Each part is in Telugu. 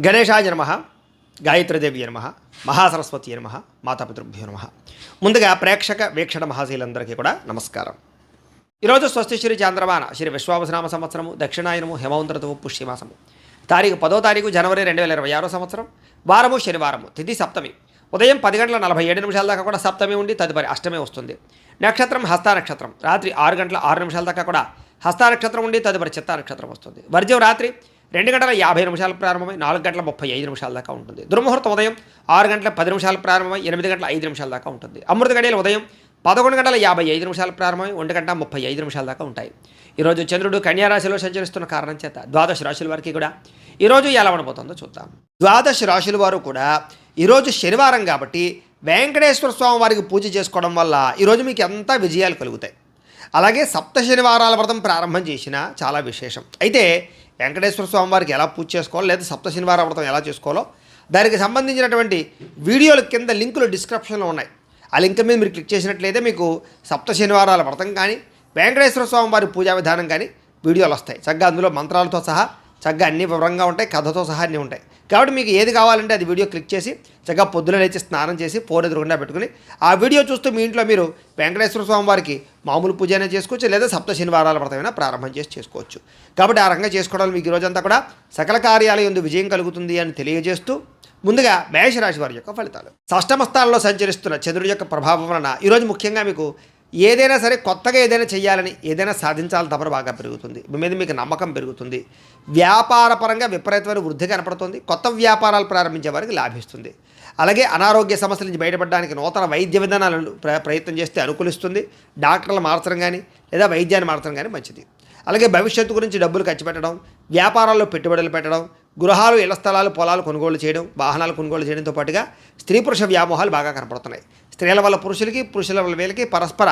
గణేశాయ నమః, గాయత్రీదేవి నమః, మహాసరస్వతి నమః, మాతాపితృభ్యో నమః. ముందుగా ప్రేక్షక వీక్షణ మహాశీలందరికీ కూడా నమస్కారం. ఈరోజు స్వస్తి శ్రీ చాంద్రమాన శ్రీ విశ్వావసనామ సంవత్సరము దక్షిణాయనము హేమవంత ఋతువు పుష్యమాసము తారీఖు 10వ తారీఖు జనవరి 2026 సంవత్సరం వారము శనివారము తిథి సప్తమి ఉదయం 10:47 దాకా కూడా సప్తమి ఉండి తదుపరి అష్టమి వస్తుంది. నక్షత్రం హస్త నక్షత్రం రాత్రి 6:06 దాకా కూడా హస్త నక్షత్రం ఉండి తదుపరి చిత్త నక్షత్రం వస్తుంది. వర్జ్యం రాత్రి 2:50 ప్రారంభమై 4:35 దాకా ఉంటుంది. దుర్ముహూర్తం ఉదయం 6:10 ప్రారంభమై 8:05 దాకా ఉంటుంది. అమృత గడియలు ఉదయం 11:55 ప్రారంభమై 1:35 దాకా ఉంటాయి. ఈరోజు చంద్రుడు కన్యారాశిలో సంచరిస్తున్న కారణం చేత ద్వాదశ రాశుల వారికి కూడా ఈరోజు ఎలా ఉండబోతుందో చూద్దాం. ద్వాదశ రాశుల వారు కూడా ఈరోజు శనివారం కాబట్టి వెంకటేశ్వర స్వామి వారికి పూజ చేసుకోవడం వల్ల ఈరోజు మీకు ఎంత విజయాలు కలుగుతాయి. అలాగే సప్త శనివారాల వ్రతం ప్రారంభం చేసిన చాలా విశేషం. అయితే వెంకటేశ్వర స్వామి వారికి ఎలా పూజ చేసుకోవాలో లేదా సప్త శనివార వ్రతం ఎలా చేసుకోవాలో దానికి సంబంధించినటువంటి వీడియోల కింద లింకులు డిస్క్రిప్షన్లో ఉన్నాయి. ఆ లింక్ మీద మీరు క్లిక్ చేసినట్లయితే మీకు సప్త శనివారాల వ్రతం కానీ వెంకటేశ్వర స్వామి వారి పూజా విధానం కానీ వీడియోలు వస్తాయి. చక్కగా అందులో మంత్రాలతో సహా చక్కగా అన్ని వివరంగా ఉంటాయి, కథతో సహా అన్నీ ఉంటాయి. కాబట్టి మీకు ఏది కావాలంటే అది వీడియో క్లిక్ చేసి చక్కగా పొద్దున లేచి స్నానం చేసి ఫోన్ ఎదురుగుండా పెట్టుకుని ఆ వీడియో చూస్తూ మీ ఇంట్లో మీరు వెంకటేశ్వర స్వామి వారికి మామూలు పూజ అయినా చేసుకోవచ్చు, లేదా సప్త శనివారాల వ్రతమైనా ప్రారంభం చేసి చేసుకోవచ్చు. కాబట్టి ఆ రకంగా చేసుకోవడం మీకు ఈరోజంతా కూడా సకల కార్యాలయం యందు విజయం కలుగుతుంది అని తెలియజేస్తూ ముందుగా మేషరాశి వారి యొక్క ఫలితాలు. షష్టమ స్థానంలో సంచరిస్తున్న చంద్రుడి యొక్క ప్రభావం వలన ఈరోజు ముఖ్యంగా మీకు ఏదైనా సరే కొత్తగా ఏదైనా చేయాలని ఏదైనా సాధించాలని తపన బాగా పెరుగుతుంది. మీ మీద మీకు నమ్మకం పెరుగుతుంది. వ్యాపారపరంగా విపరీతమైన వృద్ధి కనపడుతుంది. కొత్త వ్యాపారాలు ప్రారంభించే వారికి లాభిస్తుంది. అలాగే అనారోగ్య సమస్యల నుంచి బయటపడడానికి నూతన వైద్య విధానాలను ప్రయత్నం చేస్తే అనుకూలిస్తుంది. డాక్టర్లు మార్చడం కానీ లేదా వైద్యాన్ని మార్చడం కానీ మంచిది. అలాగే భవిష్యత్తు గురించి డబ్బులు ఖర్చు పెట్టడం, వ్యాపారాల్లో పెట్టుబడులు పెట్టడం, గృహాలు, ఇళ్ల స్థలాలు, పొలాలు కొనుగోలు చేయడం, వాహనాలు కొనుగోలు చేయడంతో పాటుగా స్త్రీ పురుష వ్యామోహాలు బాగా కనపడుతున్నాయి. స్త్రీల వల్ల పురుషులకి, పురుషుల వల్ల వీళ్ళకి పరస్పర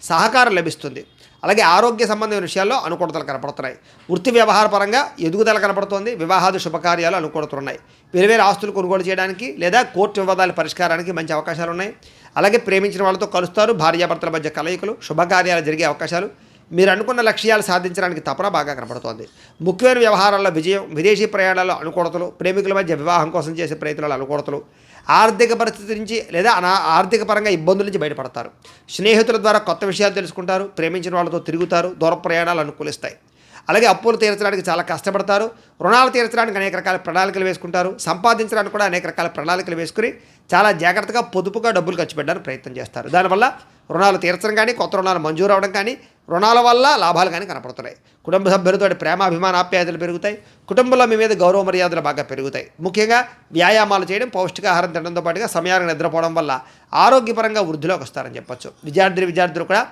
సహకారం లభిస్తుంది. అలాగే ఆరోగ్య సంబంధమైన విషయాల్లో అనుకూలతలు కనపడుతున్నాయి. వృత్తి వ్యవహార పరంగా ఎదుగుదల కనపడుతోంది. వివాహాది శుభకార్యాలు అనుకూలతున్నాయి. వేరువేరు ఆస్తులు కొనుగోలు చేయడానికి లేదా కోర్టు వివాదాల పరిష్కారానికి మంచి అవకాశాలు ఉన్నాయి. అలాగే ప్రేమించిన వాళ్ళతో కలుస్తారు. భార్యాభర్తల మధ్య కలయికలు, శుభకార్యాలు జరిగే అవకాశాలు, మీరు అనుకున్న లక్ష్యాలు సాధించడానికి తపన బాగా కనపడుతోంది. ముఖ్యమైన వ్యవహారాల్లో విజయం, విదేశీ ప్రయాణాల్లో అనుకూలతలు, ప్రేమికుల మధ్య వివాహం కోసం చేసే ప్రయత్నాలు అనుకూలతలు, ఆర్థిక పరిస్థితి నుంచి లేదా ఆర్థిక పరంగా ఇబ్బందుల నుంచి బయటపడతారు. స్నేహితుల ద్వారా కొత్త విషయాలు తెలుసుకుంటారు. ప్రేమించిన వాళ్ళతో తిరుగుతారు. దూర ప్రయాణాలు అనుకూలిస్తాయి. అలాగే అప్పులు తీర్చడానికి చాలా కష్టపడతారు. రుణాలు తీర్చడానికి అనేక రకాల ప్రణాళికలు వేసుకుంటారు. సంపాదించడానికి కూడా అనేక రకాల ప్రణాళికలు వేసుకుని చాలా జాగ్రత్తగా పొదుపుగా డబ్బులు ఖర్చు పెట్టడానికి ప్రయత్నం చేస్తారు. దానివల్ల రుణాలు తీర్చడం కానీ, కొత్త రుణాలు మంజూరు అవ్వడం కానీ, రుణాల వల్ల లాభాలు కానీ కనపడుతున్నాయి. కుటుంబ సభ్యులతో ప్రేమ, అభిమాన, ఆప్యాయతలు పెరుగుతాయి. కుటుంబంలో మీ మీద గౌరవ మర్యాదలు బాగా పెరుగుతాయి. ముఖ్యంగా వ్యాయామాలు చేయడం, పౌష్టికాహారం తినడంతో పాటుగా సమయానికి నిద్రపోవడం వల్ల ఆరోగ్యపరంగా వృద్ధిలోకి వస్తారని చెప్పొచ్చు. విద్యార్థులు కూడా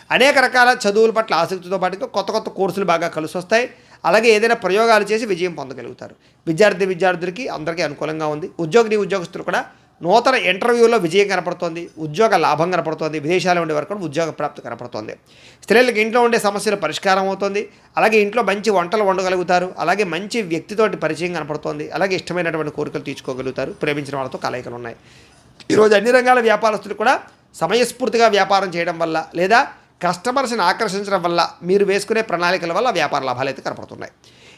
అనేక రకాల చదువుల పట్ల ఆసక్తితో పాటుగా కొత్త కొత్త కోర్సులు బాగా కలిసి వస్తాయి. అలాగే ఏదైనా ప్రయోగాలు చేసి విజయం పొందగలుగుతారు. విద్యార్థులకి అందరికీ అనుకూలంగా ఉంది. ఉద్యోగస్తులు కూడా నూతన ఇంటర్వ్యూలో విజయం కనపడుతోంది. ఉద్యోగ లాభం కనపడుతోంది. విదేశాల్లో ఉండే వరకు కూడా ఉద్యోగ ప్రాప్తి కనపడుతోంది. స్త్రీలకు ఇంట్లో ఉండే సమస్యలు పరిష్కారం అవుతుంది. అలాగే ఇంట్లో మంచి వంటలు వండగలుగుతారు. అలాగే మంచి వ్యక్తితోటి పరిచయం కనపడుతోంది. అలాగే ఇష్టమైనటువంటి కోరికలు తీర్చుకోగలుగుతారు. ప్రేమించిన వాళ్ళతో కలయికలు ఉన్నాయి. ఈరోజు అన్ని రంగాల వ్యాపారస్తులు కూడా సమయస్ఫూర్తిగా వ్యాపారం చేయడం వల్ల లేదా కస్టమర్స్ని ఆకర్షించడం వల్ల మీరు వేసుకునే ప్రణాళికల వల్ల వ్యాపార లాభాలు అయితే కనపడుతున్నాయి.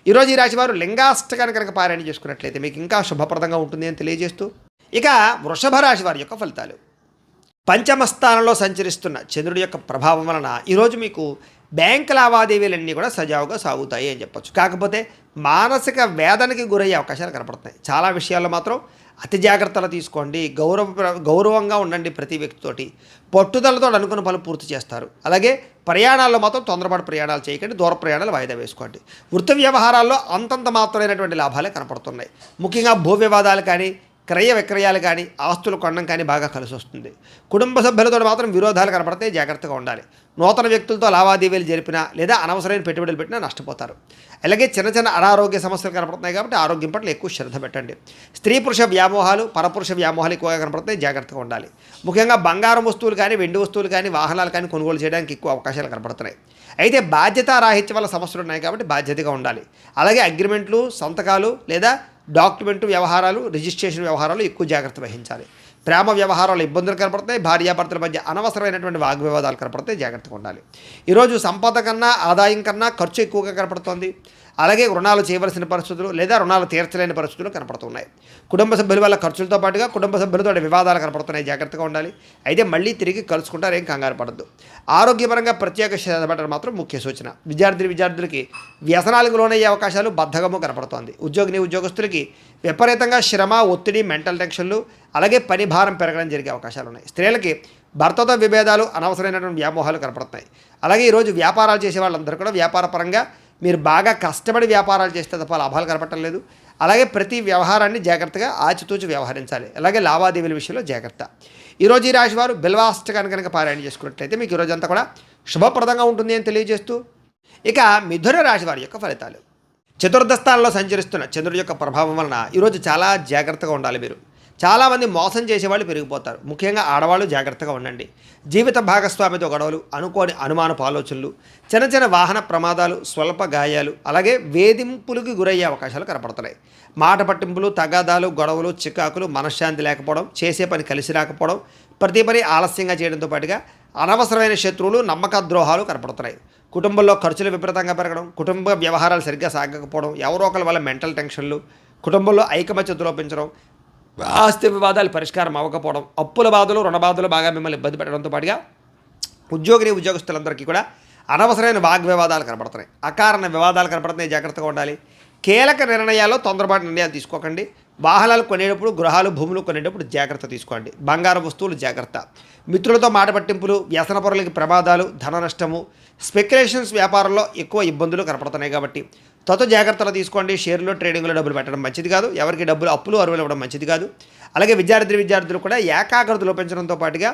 ఈరోజు ఈ రాశి వారు లింగాష్టకాన్ని కనుక పారాయణ చేసుకున్నట్లయితే మీకు ఇంకా శుభప్రదంగా ఉంటుంది అని తెలియజేస్తూ ఇక వృషభ రాశి వారి యొక్క ఫలితాలు. పంచమ స్థానంలో సంచరిస్తున్న చంద్రుడి యొక్క ప్రభావం వలన ఈరోజు మీకు బ్యాంక్ లావాదేవీలన్నీ కూడా సజావుగా సాగుతాయి అని చెప్పొచ్చు. కాకపోతే మానసిక వేదనకి గురయ్యే అవకాశాలు కనపడుతున్నాయి. చాలా విషయాల్లో మాత్రం అతి జాగ్రత్తలు తీసుకోండి. గౌరవంగా ఉండండి. ప్రతి వ్యక్తితోటి పట్టుదలతో అనుకున్న పనులు పూర్తి చేస్తారు. అలాగే ప్రయాణాల్లో మాత్రం తొందరపాటు ప్రయాణాలు చేయకండి. దూర ప్రయాణాలు వాయిదా వేసుకోండి. వృత్తి వ్యవహారాల్లో అంతంత మాత్రమైనటువంటి లాభాలే కనపడుతున్నాయి. ముఖ్యంగా భూ వివాదాలు కానీ, క్రయ విక్రయాలు కానీ, ఆస్తులు కొనడం కానీ బాగా కలిసి వస్తుంది. కుటుంబ సభ్యులతో మాత్రం విరోధాలు కనపడితే జాగ్రత్తగా ఉండాలి. నూతన వ్యక్తులతో లావాదేవీలు జరిపినా లేదా అనవసరమైన పెట్టుబడులు పెట్టినా నష్టపోతారు. అలాగే చిన్న చిన్న అనారోగ్య సమస్యలు కనపడుతున్నాయి కాబట్టి ఆరోగ్యం పట్ల ఎక్కువ శ్రద్ధ పెట్టండి. స్త్రీ పురుష వ్యామోహాలు, పరపురుష వ్యామోహాలు ఎక్కువగా కనపడుతున్నాయి. జాగ్రత్తగా ఉండాలి. ముఖ్యంగా బంగారం వస్తువులు కానీ, వెండి వస్తువులు కానీ, వాహనాలు కానీ కొనుగోలు చేయడానికి ఎక్కువ అవకాశాలు కనపడుతున్నాయి. అయితే బాధ్యతారాహిత్యం వల్ల సమస్యలు ఉన్నాయి కాబట్టి బాధ్యతగా ఉండాలి. అలాగే అగ్రిమెంట్లు, సంతకాలు లేదా డాక్యుమెంట్ వ్యవహారాలు, రిజిస్ట్రేషన్ వ్యవహారాలు ఎక్కువ జాగ్రత్త వహించాలి. ప్రేమ వ్యవహారాలు ఇబ్బందులు కనపడతాయి, భార్యాభర్తల మధ్య అనవసరమైనటువంటి వాగ్వివాదాలు కనపడతాయి, జాగ్రత్తగా ఉండాలి. ఈరోజు సంపద కన్నా ఆదాయం కన్నా ఖర్చు ఎక్కువగా కనపడుతోంది. అలాగే రుణాలు చేయవలసిన పరిస్థితులు లేదా రుణాలు తీర్చలేని పరిస్థితులు కనపడుతున్నాయి. కుటుంబ సభ్యుల వల్ల ఖర్చులతో పాటుగా కుటుంబ సభ్యులతో వివాదాలు కనపడుతున్నాయి, జాగ్రత్తగా ఉండాలి. అయితే మళ్ళీ తిరిగి కలుసుకుంటారు, ఏం కంగారు పడద్దు. ఆరోగ్యపరంగా ప్రత్యేక శ్రద్ధ పెట్టడం మాత్రం ముఖ్య సూచన. విద్యార్థులకి వ్యసనాలకు లోనయ్యే అవకాశాలు బద్ధకము కనపడుతోంది. ఉద్యోగస్తులకి విపరీతంగా శ్రమ, ఒత్తిడి, మెంటల్ టెన్షన్లు, అలాగే పని భారం పెరగడం జరిగే అవకాశాలు ఉన్నాయి. స్త్రీలకి భర్తతో విభేదాలు, అనవసరమైనటువంటి వ్యామోహాలు కనపడుతున్నాయి. అలాగే ఈరోజు వ్యాపారాలు చేసే వాళ్ళందరూ కూడా వ్యాపారపరంగా మీరు బాగా కష్టపడి వ్యాపారాలు చేస్తే తప్ప లాభాలు కనపడటం లేదు. అలాగే ప్రతి వ్యవహారాన్ని జాగ్రత్తగా ఆచితూచి వ్యవహరించాలి. అలాగే లావాదేవీల విషయంలో జాగ్రత్త. ఈరోజు ఈ రాశి వారు బిల్వాష్టకాన్ని కనుక పారాయణ చేసుకున్నట్లయితే మీకు ఈరోజంతా కూడా శుభప్రదంగా ఉంటుంది అని తెలియజేస్తూ, ఇక మిథున రాశి వారి యొక్క ఫలితాలు. చతుర్థ స్థానంలో సంచరిస్తున్న చంద్రుడి యొక్క ప్రభావం వలన ఈరోజు చాలా జాగ్రత్తగా ఉండాలి. మీరు చాలామంది మోసం చేసేవాళ్ళు పెరిగిపోతారు. ముఖ్యంగా ఆడవాళ్ళు జాగ్రత్తగా ఉండండి. జీవిత భాగస్వామితో గొడవలు, అనుకోని అనుమానపు ఆలోచనలు, చిన్న చిన్న వాహన ప్రమాదాలు, స్వల్ప గాయాలు, అలాగే వేధింపులకు గురయ్యే అవకాశాలు కనపడుతున్నాయి. మాట పట్టింపులు, తగాదాలు, గొడవలు, చికాకులు, మనశ్శాంతి లేకపోవడం, చేసే పని కలిసి రాకపోవడం, ప్రతి పని ఆలస్యంగా చేయడంతో పాటుగా అనవసరమైన శత్రువులు, నమ్మక ద్రోహాలు కనపడుతున్నాయి. కుటుంబంలో ఖర్చులు విపరీతంగా పెరగడం, కుటుంబ వ్యవహారాలు సరిగ్గా సాగకపోవడం, ఎవరో ఒకరి వల్ల మెంటల్ టెన్షన్లు, కుటుంబంలో ఐకమత్యత లోపించడం, ఆస్తి వివాదాలు పరిష్కారం అవ్వకపోవడం, అప్పుల బాధలు, రుణ బాధలు బాగా మిమ్మల్ని ఇబ్బంది పెట్టడంతో పాటుగా ఉద్యోగస్తులందరికీ కూడా అనవసరమైన వాగ్వివాదాలు కనపడుతున్నాయి. అకారణ వివాదాలు కనపడుతున్నాయి, జాగ్రత్తగా ఉండాలి. కీలక నిర్ణయాల్లో తొందరపాటు నిర్ణయాలు తీసుకోకండి. వాహనాలు కొనేటప్పుడు, గృహాలు, భూములు కొనేటప్పుడు జాగ్రత్త తీసుకోండి. బంగారు వస్తువులు జాగ్రత్త. మిత్రులతో మాట పట్టింపులు, వ్యసన పరులకి ప్రమాదాలు, ధన నష్టము, స్పెక్యులేషన్స్ వ్యాపారంలో ఎక్కువ ఇబ్బందులు కనపడుతున్నాయి కాబట్టి జాగ్రత్తలు తీసుకోండి. షేర్లో, ట్రేడింగ్లో డబ్బులు పెట్టడం మంచిది కాదు. ఎవరికి డబ్బులు అప్పులు అరువులు ఇవ్వడం మంచిది కాదు. అలాగే విద్యార్థులు కూడా ఏకాగ్రత లోపించడంతో పాటుగా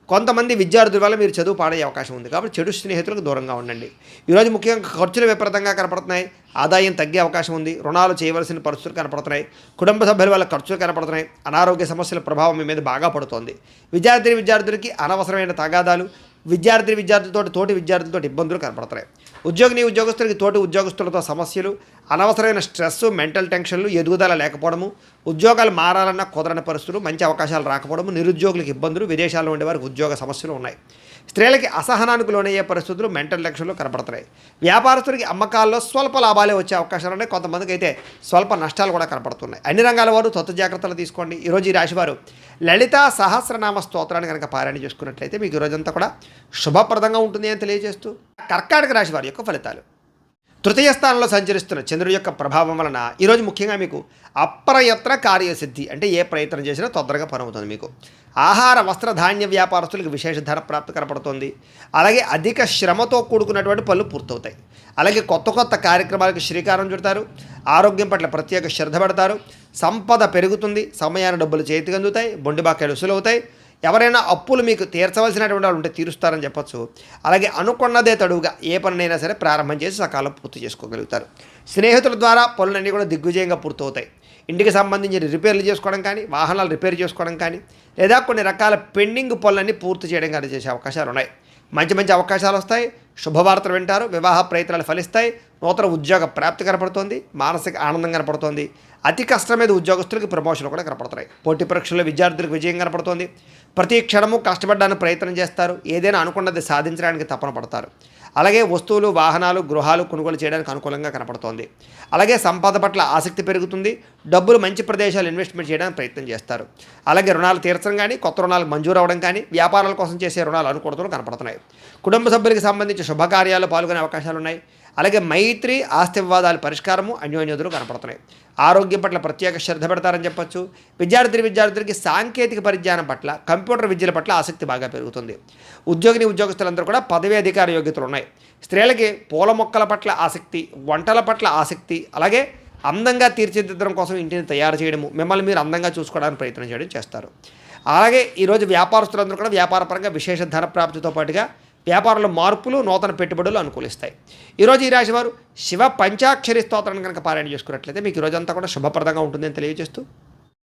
కొంతమంది విద్యార్థుల వల్ల మీరు చదువు పాడే అవకాశం ఉంది. కాబట్టి చెడు స్నేహితులకు దూరంగా ఉండండి. ఈరోజు ముఖ్యంగా ఖర్చులు విపరీతంగా కనపడుతున్నాయి, ఆదాయం తగ్గే అవకాశం ఉంది. రుణాలు చేయవలసిన పరిస్థితులు కనపడుతున్నాయి. కుటుంబ సభ్యుల వల్ల ఖర్చులు కనపడుతున్నాయి. అనారోగ్య సమస్యల ప్రభావం మీ మీద బాగా పడుతోంది. విద్యార్థులకి అనవసరమైన తగాదాలు, తోటి విద్యార్థులతో ఇబ్బందులు కనపడుతున్నాయి. ఉద్యోగస్తులకి తోటి ఉద్యోగస్తులతో సమస్యలు, అనవసరమైన స్ట్రెస్, మెంటల్ టెన్షన్లు, ఎదుగుదల లేకపోవడము, ఉద్యోగాలు మారాలన్నా కుదరని పరిస్థితులు, మంచి అవకాశాలు రాకపోవడము, నిరుద్యోగులకు ఇబ్బందులు, విదేశాల్లో ఉండేవారికి ఉద్యోగ సమస్యలు ఉన్నాయి. స్త్రీలకి అసహనానికి లోనయ్యే పరిస్థితులు, మెంటల్ టెన్షన్లు కనపడుతున్నాయి. వ్యాపారస్తులకి అమ్మకాల్లో స్వల్ప లాభాలే వచ్చే అవకాశాలు ఉన్నాయి. కొంతమందికి అయితే స్వల్ప నష్టాలు కూడా కనపడుతున్నాయి. అన్ని రంగాల వారు జాగ్రత్తలు తీసుకోండి. ఈరోజు ఈ రాశివారు లలితా సహస్రనామ స్తోత్రాన్ని కనుక పారాయణ చేసుకున్నట్లయితే మీకు ఈరోజంతా కూడా శుభప్రదంగా ఉంటుంది అని తెలియజేస్తూ, కర్కాటక రాశి వారి యొక్క ఫలితాలు. తృతీయ స్థానంలో సంచరిస్తున్న చంద్రుడి యొక్క ప్రభావం వలన ఈరోజు ముఖ్యంగా మీకు అప్రయత్న కార్యసిద్ధి, అంటే ఏ ప్రయత్నం చేసినా తొందరగా పనవుతుంది. మీకు ఆహార, వస్త్ర, ధాన్య వ్యాపారస్తులకు విశేష ధన ప్రాప్తి కనపడుతుంది. అలాగే అధిక శ్రమతో కూడుకున్నటువంటి పనులు పూర్తవుతాయి. అలాగే కొత్త కార్యక్రమాలకు శ్రీకారం చుడతారు. ఆరోగ్యం పట్ల ప్రత్యేక శ్రద్ధ పెడతారు. సంపద పెరుగుతుంది. సమయాన్ని డబ్బులు చేతికి అందుతాయి. బొండిబాకాయలు వసూలవుతాయి. ఎవరైనా అప్పులు మీకు తీర్చవలసినటువంటి వాళ్ళు ఉంటే తీరుస్తారని చెప్పచ్చు. అలాగే అనుకున్నదే తడువుగా ఏ పనినైనా సరే ప్రారంభం చేసి సకాలం పూర్తి చేసుకోగలుగుతారు. స్నేహితుల ద్వారా పనులన్నీ కూడా దిగ్విజయంగా పూర్తవుతాయి. ఇంటికి సంబంధించిన రిపేర్లు చేసుకోవడం కానీ, వాహనాలు రిపేర్ చేసుకోవడం కానీ, లేదా కొన్ని రకాల పెండింగ్ పనులన్నీ పూర్తి చేయడం కానీ చేసే అవకాశాలు ఉన్నాయి. మంచి అవకాశాలు వస్తాయి. శుభవార్తలు వింటారు. వివాహ ప్రయత్నాలు ఫలిస్తాయి. నూతన ఉద్యోగ ప్రాప్తి కనపడుతోంది. మానసిక ఆనందం కనపడుతోంది. అతి కష్టం మీద ఉద్యోగస్తులకు ప్రమోషన్లు కూడా కనపడుతున్నాయి. పోటీ పరీక్షల్లో విద్యార్థులకు విజయం కనపడుతోంది. ప్రతి క్షణము కష్టపడడానికి ప్రయత్నం చేస్తారు. ఏదైనా అనుకున్నది సాధించడానికి తపన పడతారు. అలాగే వస్తువులు, వాహనాలు, గృహాలు కొనుగోలు చేయడానికి అనుకూలంగా కనపడుతోంది. అలాగే సంపద పట్ల ఆసక్తి పెరుగుతుంది. డబ్బులు మంచి ప్రదేశాలు ఇన్వెస్ట్మెంట్ చేయడానికి ప్రయత్నం చేస్తారు. అలాగే రుణాలు తీర్చడం కానీ, కొత్త రుణాలు మంజూరు అవ్వడం కానీ, వ్యాపారాల కోసం చేసే రుణాలు అనుకూలతలు కనపడుతున్నాయి. కుటుంబ సభ్యులకు సంబంధించి శుభకార్యాలు పాల్గొనే అవకాశాలు ఉన్నాయి. అలాగే మైత్రి, ఆస్తి వివాదాల పరిష్కారము, అన్యోన్యతలు కనపడుతున్నాయి. ఆరోగ్యం పట్ల ప్రత్యేక శ్రద్ధ పెడతారని చెప్పచ్చు. విద్యార్థులకి సాంకేతిక పరిజ్ఞానం పట్ల, కంప్యూటర్ విద్యల పట్ల ఆసక్తి బాగా పెరుగుతుంది. ఉద్యోగస్తులందరూ కూడా పదవీ అధికార యోగ్యతలు ఉన్నాయి. స్త్రీలకి పూల మొక్కల పట్ల ఆసక్తి, వంటల పట్ల ఆసక్తి, అలాగే అందంగా తీర్చిదిద్దడం కోసం ఇంటిని తయారు చేయడము, మిమ్మల్ని మీరు అందంగా చూసుకోవడానికి ప్రయత్నం చేయడం చేస్తారు. అలాగే ఈరోజు వ్యాపారస్తులందరూ కూడా వ్యాపారపరంగా విశేష ధన ప్రాప్తితో పాటుగా వ్యాపారంలో మార్పులు, నూతన పెట్టుబడులు అనుకూలిస్తాయి. ఈరోజు ఈ రాశి వారు శివ పంచాక్షరి స్తోత్రాన్ని కనుక పారాయణ చేసుకున్నట్లయితే మీకు రోజంతా కూడా శుభప్రదంగా ఉంటుందని తెలియజేస్తూ,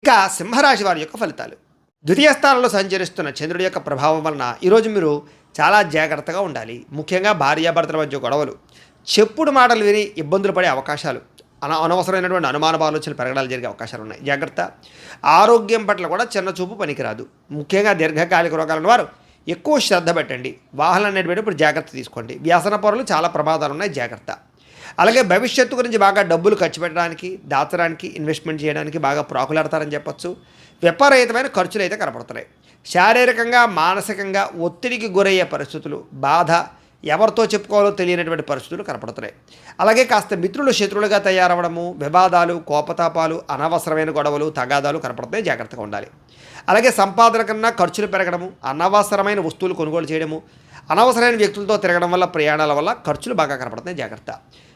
ఇక సింహరాశి వారి యొక్క ఫలితాలు. ద్వితీయ స్థానంలో సంచరిస్తున్న చంద్రుడి యొక్క ప్రభావం వలన ఈరోజు మీరు చాలా జాగ్రత్తగా ఉండాలి. ముఖ్యంగా భార్యాభర్తల మధ్య గొడవలు, చెప్పుడు మాటలు విని ఇబ్బందులు పడే అవకాశాలు, అనవసరమైనటువంటి అనుమాన ఆలోచనలు పెరగడాలు జరిగే అవకాశాలు ఉన్నాయి. జాగ్రత్త. ఆరోగ్యం పట్ల కూడా చిన్న చూపు పనికిరాదు. ముఖ్యంగా దీర్ఘకాలిక రోగాలు ఉన్నవారు ఎక్కువ శ్రద్ధ పెట్టండి. వాహనాలు నడిపేటప్పుడు జాగ్రత్త తీసుకోండి. వ్యసన పరులు చాలా ప్రమాదాలు ఉన్నాయి. జాగ్రత్త. అలాగే భవిష్యత్తు గురించి బాగా డబ్బులు ఖర్చు పెట్టడానికి, దాచడానికి, ఇన్వెస్ట్మెంట్ చేయడానికి బాగా ప్రాకులాడతారని చెప్పొచ్చు. విపరీతమైన ఖర్చులు అయితే కనపడుతున్నాయి. శారీరకంగా, మానసికంగా ఒత్తిడికి గురయ్యే పరిస్థితులు, బాధ, ఎవరితో చెప్పుకోవాలో తెలియనటువంటి పరిస్థితులు కనపడుతున్నాయి. అలాగే కాస్త మిత్రులు శత్రువులుగా తయారవడము, వివాదాలు, కోపతాపాలు, అనవసరమైన గొడవలు, తగాదాలు కనపడుతున్నాయి. జాగ్రత్తగా ఉండాలి. అలాగే సంపాదన కన్నా ఖర్చులు పెరగడము, అనవసరమైన వస్తువులు కొనుగోలు చేయడము, అనవసరమైన వ్యక్తులతో తిరగడం వల్ల, ప్రయాణాల వల్ల ఖర్చులు బాగా కనపడుతున్నాయి. జాగ్రత్త.